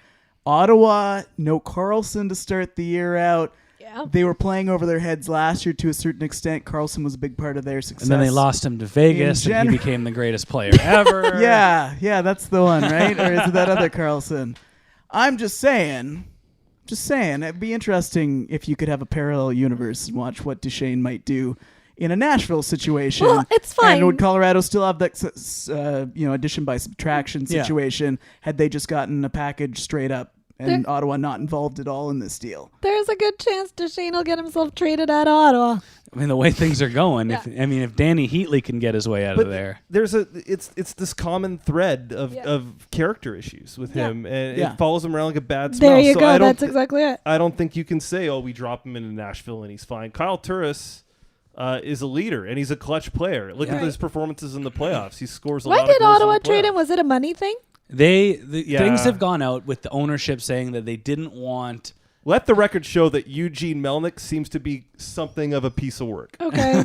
Ottawa, no Carlson to start the year out. Yeah. They were playing over their heads last year to a certain extent. Carlson was a big part of their success. And then they lost him to Vegas, and he became the greatest player ever. Yeah, that's the one, right? Or is it that other Carlson? I'm just saying, it'd be interesting if you could have a parallel universe and watch what Duchesne might do in a Nashville situation. Well, it's fine. And would Colorado still have that, addition by subtraction situation had they just gotten a package straight up? And Ottawa not involved at all in this deal. There's a good chance Duchesne will get himself traded out of Ottawa. I mean, the way things are going, if Danny Heatley can get his way out of there. It's this common thread of character issues with him, and it follows him around like a bad smell. There you go. That's exactly it. I don't think you can say, we drop him into Nashville and he's fine. Kyle Turris is a leader, and he's a clutch player. Look at his performances in the playoffs. He scores a lot of goals. Why did Ottawa trade him? Was it a money thing? Things have gone out with the ownership saying that they didn't want. Let the record show that Eugene Melnyk seems to be something of a piece of work. Okay.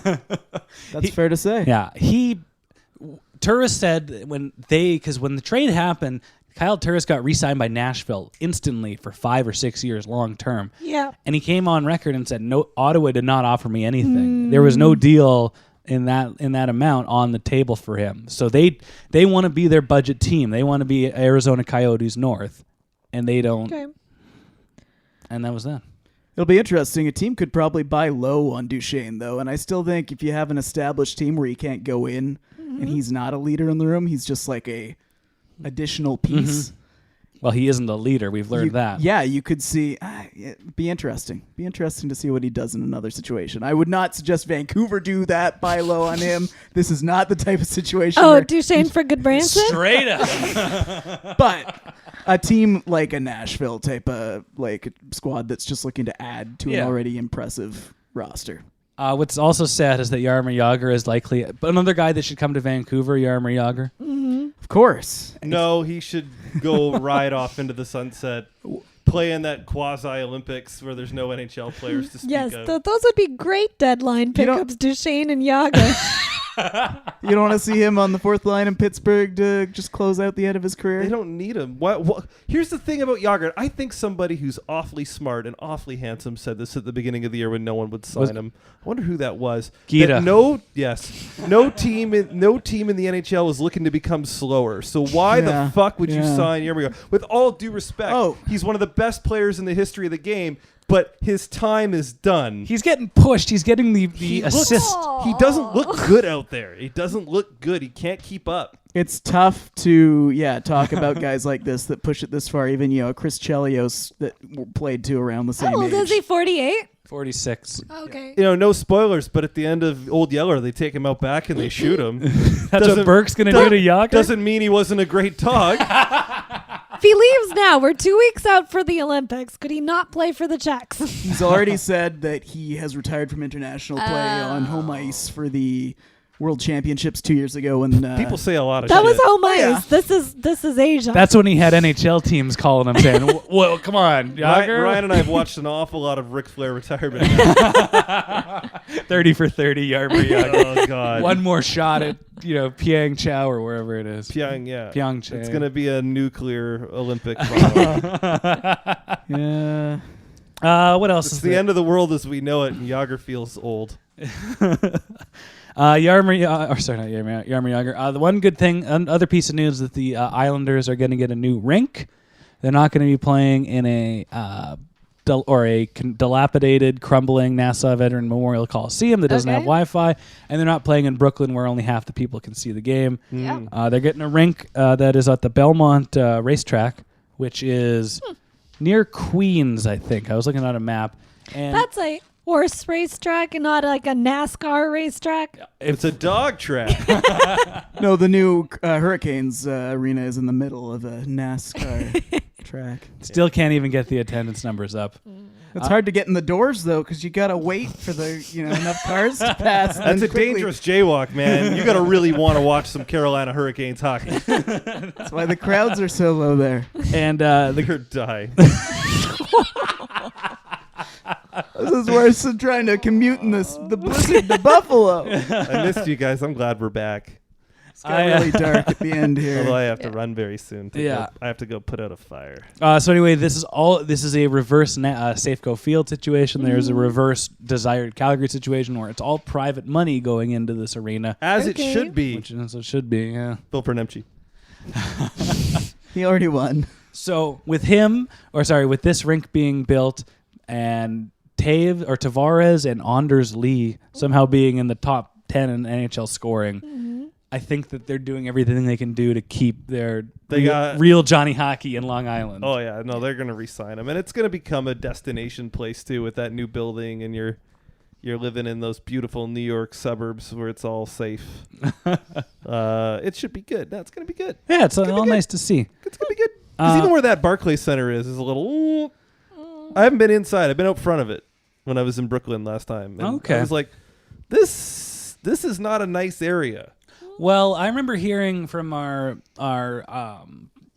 That's fair to say. Yeah. Turris said when the trade happened, Kyle Turris got re-signed by Nashville instantly for 5 or 6 years long term. Yeah. And he came on record and said, no, Ottawa did not offer me anything. There was no deal in that amount on the table for him. So they want to be their budget team. They want to be Arizona Coyotes North, and they don't. Okay. And that was that. It'll be interesting. A team could probably buy low on Duchesne, though, and I still think if you have an established team where he can't go in and he's not a leader in the room, he's just like a additional piece. Well, he isn't a leader. We've learned that. Yeah, you could see. It'd be interesting. Be interesting to see what he does in another situation. I would not suggest Vancouver do that. Buy low on him. This is not the type of situation. Oh, Duchesne for Gudbranson? Straight up. But a team like a Nashville type of like squad that's just looking to add to an already impressive roster. What's also sad is that Jaromir Jagr is likely another guy that should come to Vancouver. Jaromir Jagr. Of course. No, he should go ride off into the sunset, play in that quasi-Olympics where there's no NHL players to speak of. Yes, those would be great deadline pickups, Duchesne and Jagr. You don't want to see him on the fourth line in Pittsburgh to just close out the end of his career? They don't need him. What? Here's the thing about Jagr. I think somebody who's awfully smart and awfully handsome said this at the beginning of the year when no one would sign him. I wonder who that was. Geeta. No team in the NHL is looking to become slower. So why the fuck would you sign Jagr? With all due respect, he's one of the best players in the history of the game. But his time is done. He's getting pushed. He's getting the assist. He doesn't look good out there. He doesn't look good. He can't keep up. It's tough to talk about guys like this that push it this far. Even Chris Chelios that played to around the same age. How old is he? 48? 46. Okay. No spoilers, but at the end of Old Yeller, they take him out back and they shoot him. That's what Burke's going to do to Jagr? Doesn't mean he wasn't a great dog. If he leaves now, we're 2 weeks out for the Olympics. Could he not play for the Czechs? He's already said that he has retired from international play on home ice for the World Championships 2 years ago when People say a lot of That shit. was home ice. Yeah. This is Asia. That's when he had NHL teams calling him saying, "Well, come on, Yager." Ryan and I have watched an awful lot of Ric Flair retirement. 30 for 30, Yarmer Yager. Oh God! One more shot at Pyeongchang or wherever it is. Pyeongchang. It's gonna be a nuclear Olympic. Yeah. What else? It's is the there? end of the world as we know it, and Yager feels old. Yarmer Yager. The one good thing, other piece of news, that the Islanders are going to get a new rink. They're not going to be playing in a dilapidated, crumbling Nassau Veteran Memorial Coliseum that doesn't have Wi-Fi, and they're not playing in Brooklyn where only half the people can see the game. They're getting a rink that is at the Belmont racetrack, which is near Queens, I think. I was looking at a map. And That's a horse racetrack and not like a NASCAR racetrack. It's a dog track. No, the new Hurricanes arena is in the middle of a NASCAR track. Still can't even get the attendance numbers up. It's hard to get in the doors though, because you gotta wait for the enough cars to pass. That's a dangerous jaywalk, man. You gotta really want to watch some Carolina Hurricanes hockey. That's why the crowds are so low there. And You're die. This is worse than trying to commute in the blizzard to Buffalo. I missed you guys. I'm glad we're back. It's got really dark at the end here. Although I have to run very soon. Yeah. I have to go put out a fire. So anyway, this is a reverse Safeco Field situation. There's a reverse desired Calgary situation where it's all private money going into this arena. As it should be. Which is, it should be, yeah. Bill Pernemchi. He already won. So with this rink being built and Tavares and Anders Lee somehow being in the top 10 in NHL scoring, I think that they're doing everything they can do to keep their real Johnny Hockey in Long Island. Oh yeah, no, they're gonna re-sign him, and it's gonna become a destination place too with that new building, and you're living in those beautiful New York suburbs where it's all safe. It should be good. No, it's gonna be good. Yeah, it's all nice to see. It's gonna be good. Because even where that Barclays Center is a little. I haven't been inside. I've been out front of it when I was in Brooklyn last time. And I was like, this is not a nice area. Well, I remember hearing from our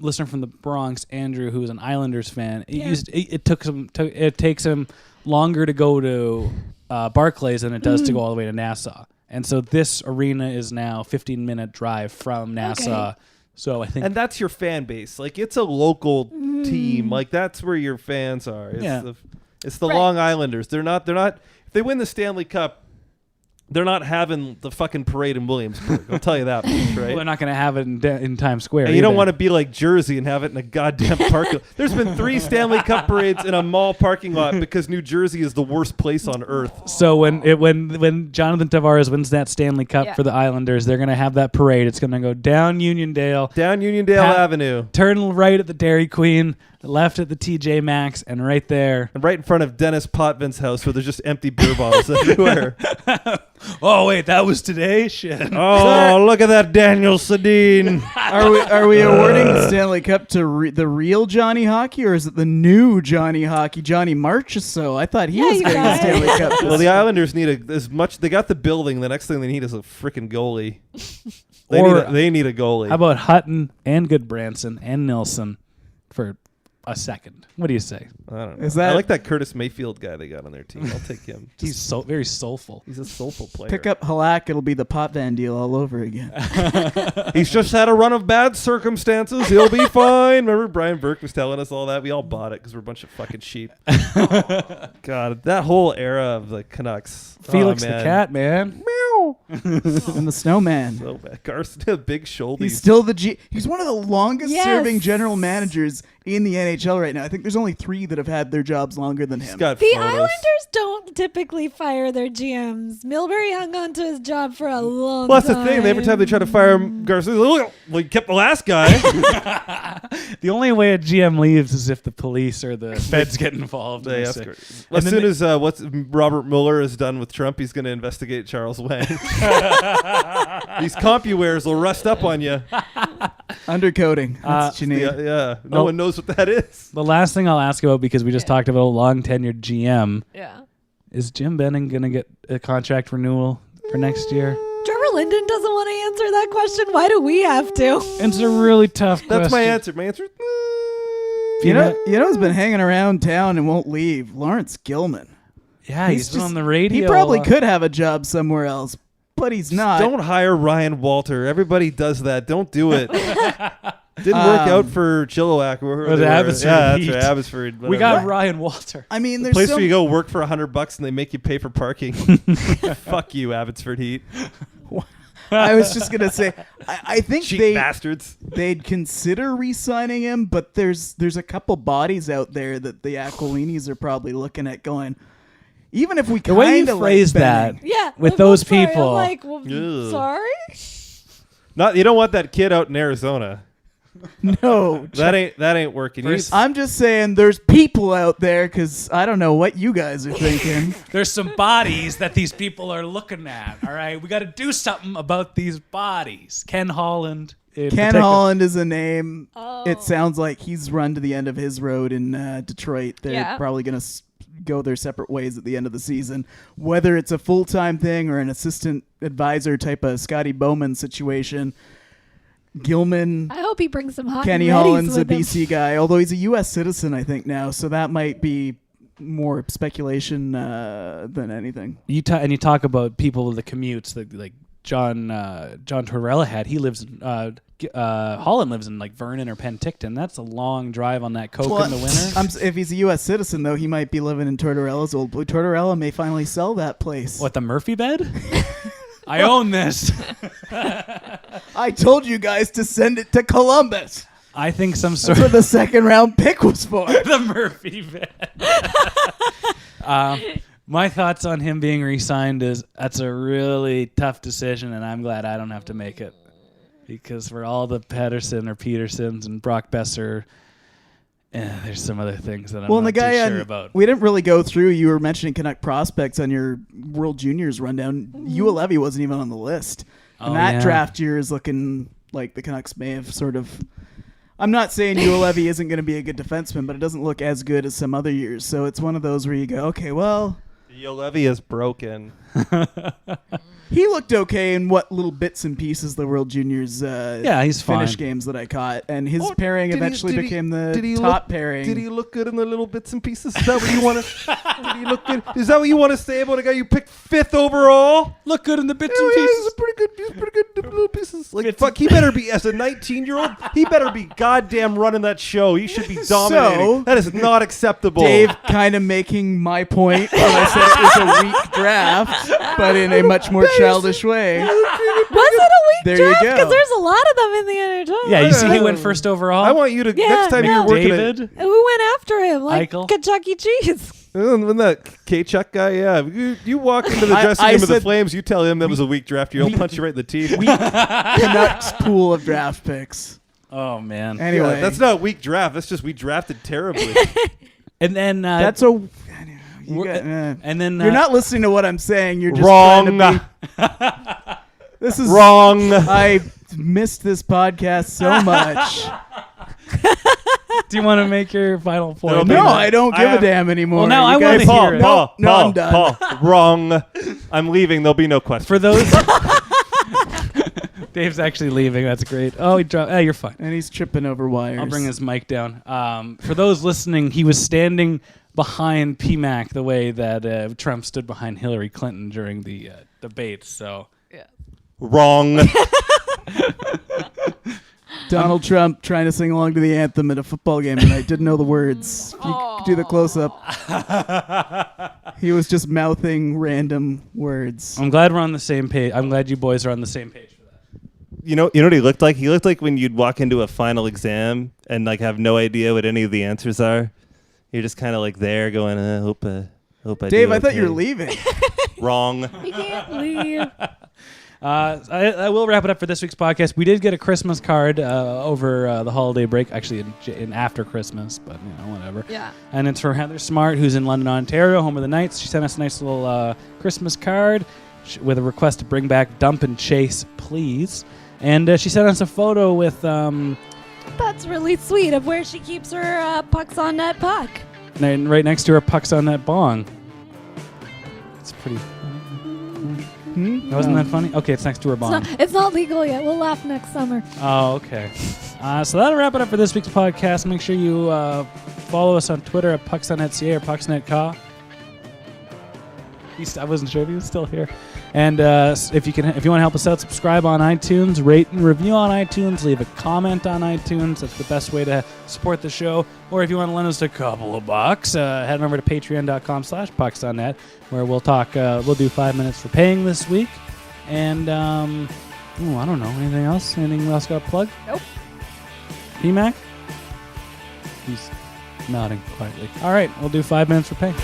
listener from the Bronx, Andrew, who is an Islanders fan. It takes him longer to go to Barclays than it does to go all the way to Nassau. And so this arena is now 15-minute drive from Nassau. Okay. So I think, and that's your fan base. Like, it's a local team. Like, that's where your fans are. It's the Long Islanders. They're not. If they win the Stanley Cup, they're not having the fucking parade in Williamsburg. I'll tell you that much, right? Well, they're not going to have it in Times Square. And you don't want to be like Jersey and have it in a goddamn parking lot. There's been 3 Stanley Cup parades in a mall parking lot because New Jersey is the worst place on earth. So when Jonathan Tavares wins that Stanley Cup for the Islanders, they're going to have that parade. It's going to go down Uniondale Avenue, turn right at the Dairy Queen, left at the TJ Maxx, and right there. And right in front of Dennis Potvin's house where there's just empty beer bottles everywhere. Oh, wait, that was today? Shit. Oh, look at that Daniel Sedin. Are we awarding the Stanley Cup to the real Johnny Hockey, or is it the new Johnny Hockey, Johnny Marchessault? I thought he was getting the Stanley Cup. Well, the Islanders need they got the building. The next thing they need is a freaking goalie. They need a goalie. How about Hutton and Gudbranson and Nilsson for a second? What do you say? I don't know. I like that Curtis Mayfield guy they got on their team. I'll take him. He's very soulful. He's a soulful player. Pick up Halak, it'll be the Potvin deal all over again. He's just had a run of bad circumstances. He'll be fine. Remember Brian Burke was telling us all that? We all bought it because we're a bunch of fucking sheep. God, that whole era of the Canucks. Felix the cat, man. Meow. And the snowman. So bad. Garcia, big shoulders. He's still he's one of the longest serving general managers in the NHL right now. I think there's only 3 that have had their jobs longer than him. The Islanders don't typically fire their GMs. Milbury hung on to his job for a long time. Well, that's the thing. Every time they try to fire him, Garcia, well, you kept the last guy. The only way a GM leaves is if the police or the feds get involved. As soon as Robert Mueller is done with Trump, he's going to investigate Charles Wang. These CompuWares will rust up on you. Undercoating. That's what you need. No one knows what that is. The last thing I'll ask about, because we just talked about a long tenured GM. Yeah. Is Jim Benning going to get a contract renewal for next year? Trevor Lyndon doesn't want to answer that question. Why do we have to? It's a really tough question. That's my answer. My answer is, You know who's been hanging around town and won't leave? Lawrence Gilman. Yeah, he's been on the radio. He probably could have a job somewhere else, but he's not. don't hire Ryan Walter. Everybody does that. Don't do it. Didn't work out for Chilliwack or the Abbotsford Yeah, Heat. that's right. Abbotsford. We got Ryan Walter. I mean, there's place where you go work for $100 and they make you pay for parking. Fuck you, Abbotsford Heat. I was just gonna say, I think cheap bastards. They'd consider re-signing him, but there's a couple bodies out there that the Aquilinis are probably looking at going. Even if we the way you kind of phrase that, with those people, I'm like, well, sorry. Not you don't want that kid out in Arizona. No, that ain't working. I'm just saying, there's people out there because I don't know what you guys are thinking. There's some bodies that these people are looking at. All right, we got to do something about these bodies. Ken Holland. Ken Holland is a name. Oh. It sounds like he's run to the end of his road in Detroit. They're probably going to go their separate ways at the end of the season. Whether it's a full-time thing or an assistant advisor type of Scotty Bowman situation, Gilman. I hope he brings some hot Kenny Holland's a BC guy, although he's a U.S. citizen, I think now, so that might be more speculation than anything. You talk about people with the commutes that like John Tortorella had. He lives in Holland lives in like Vernon or Penticton. That's a long drive on that coke in the winter. If he's a U.S. citizen, though, he might be living in Tortorella's old blue. Tortorella may finally sell that place. What, the Murphy bed? I own this. I told you guys to send it to Columbus. I think some That's sort what the second round pick was for. The Murphy bed. My thoughts on him being re-signed is that's a really tough decision, and I'm glad I don't have to make it. Because for all the Petersons and Brock Besser, there's some other things that I'm not too sure about. We didn't really go through. You were mentioning Canuck prospects on your World Juniors rundown. Ua Levy wasn't even on the list. And that draft year is looking like the Canucks may have sort of... I'm not saying Ua Levy isn't going to be a good defenseman, but it doesn't look as good as some other years. So it's one of those where you go, okay, well... Ua Levy is broken. He looked okay in what little bits and pieces the World Juniors he's Finnish fine. games that I caught. And his pairing eventually became the top pairing. Did he look good in the little bits and pieces? Is that what you want to? Did he look good? Is that what you want to say about a guy you picked 5th overall? Look good in the bits and pieces. He's pretty good. He's pretty good in the little pieces. Like fuck, he better be as a 19-year-old. He better be goddamn running that show. He should be dominating. So, that is not acceptable. Dave kind of making my point when I said it was a weak draft, but in a much more childish way. Was it a weak draft? There you go. Because there's a lot of them in the NHL. Yeah, you see he went first overall? I want you to, next time you're working David? Who went after him? Like Eichel? Chuck E. Cheese. When that K-Chuck guy, you walk into the dressing room of the Flames, you tell him that was a weak draft year, he'll punch you right in the teeth. Canucks pool of draft picks. Oh, man. Anyway. That's not a weak draft. That's just we drafted terribly. And then... that's a... and then you're not listening to what I'm saying. You're just wrong. trying to be, this is wrong. I missed this podcast so much. Do you want to make your final point? No, I don't give a damn anymore. Well, now I want to hear it. Paul, I'm done. Paul, wrong. I'm leaving. There'll be no question. For those... Dave's actually leaving. That's great. Oh, he dropped. You're fine. And he's tripping over wires. I'll bring his mic down. For those listening, he was standing behind PMAC the way that Trump stood behind Hillary Clinton during the debates. So, wrong. Donald Trump trying to sing along to the anthem at a football game, and I didn't know the words. If you could do the close-up. He was just mouthing random words. I'm glad we're on the same page. I'm glad you boys are on the same page for that. You know what he looked like? He looked like when you'd walk into a final exam and like have no idea what any of the answers are. You're just kind of like there going, I hope I Dave, do I thought okay. you were leaving. Wrong. You can't leave. I will wrap it up for this week's podcast. We did get a Christmas card over the holiday break, actually in after Christmas, but whatever. Yeah. And it's from Heather Smart, who's in London, Ontario, home of the Knights. She sent us a nice little Christmas card with a request to bring back Dump and Chase, please. And she sent us a photo with... That's really sweet of where she keeps her pucks on net puck. Right next to her pucks on net bong. It's pretty... Wasn't that funny? Okay, it's next to her bomb. It's not legal yet. We'll laugh next summer. Oh, okay. So that'll wrap it up for this week's podcast. Make sure you follow us on Twitter at pucksonnet.ca or pucksnetca. I wasn't sure if he was still here. And if you want to help us out, subscribe on iTunes, rate and review on iTunes, leave a comment on iTunes. That's the best way to support the show. Or if you want to lend us a couple of bucks, head on over to patreon.com/pucksonnet, where we'll talk. We'll do 5 minutes for paying this week. And I don't know. Anything else? Anything else got plugged? Nope. P-Mac? He's nodding quietly. All right, we'll do 5 minutes for pay.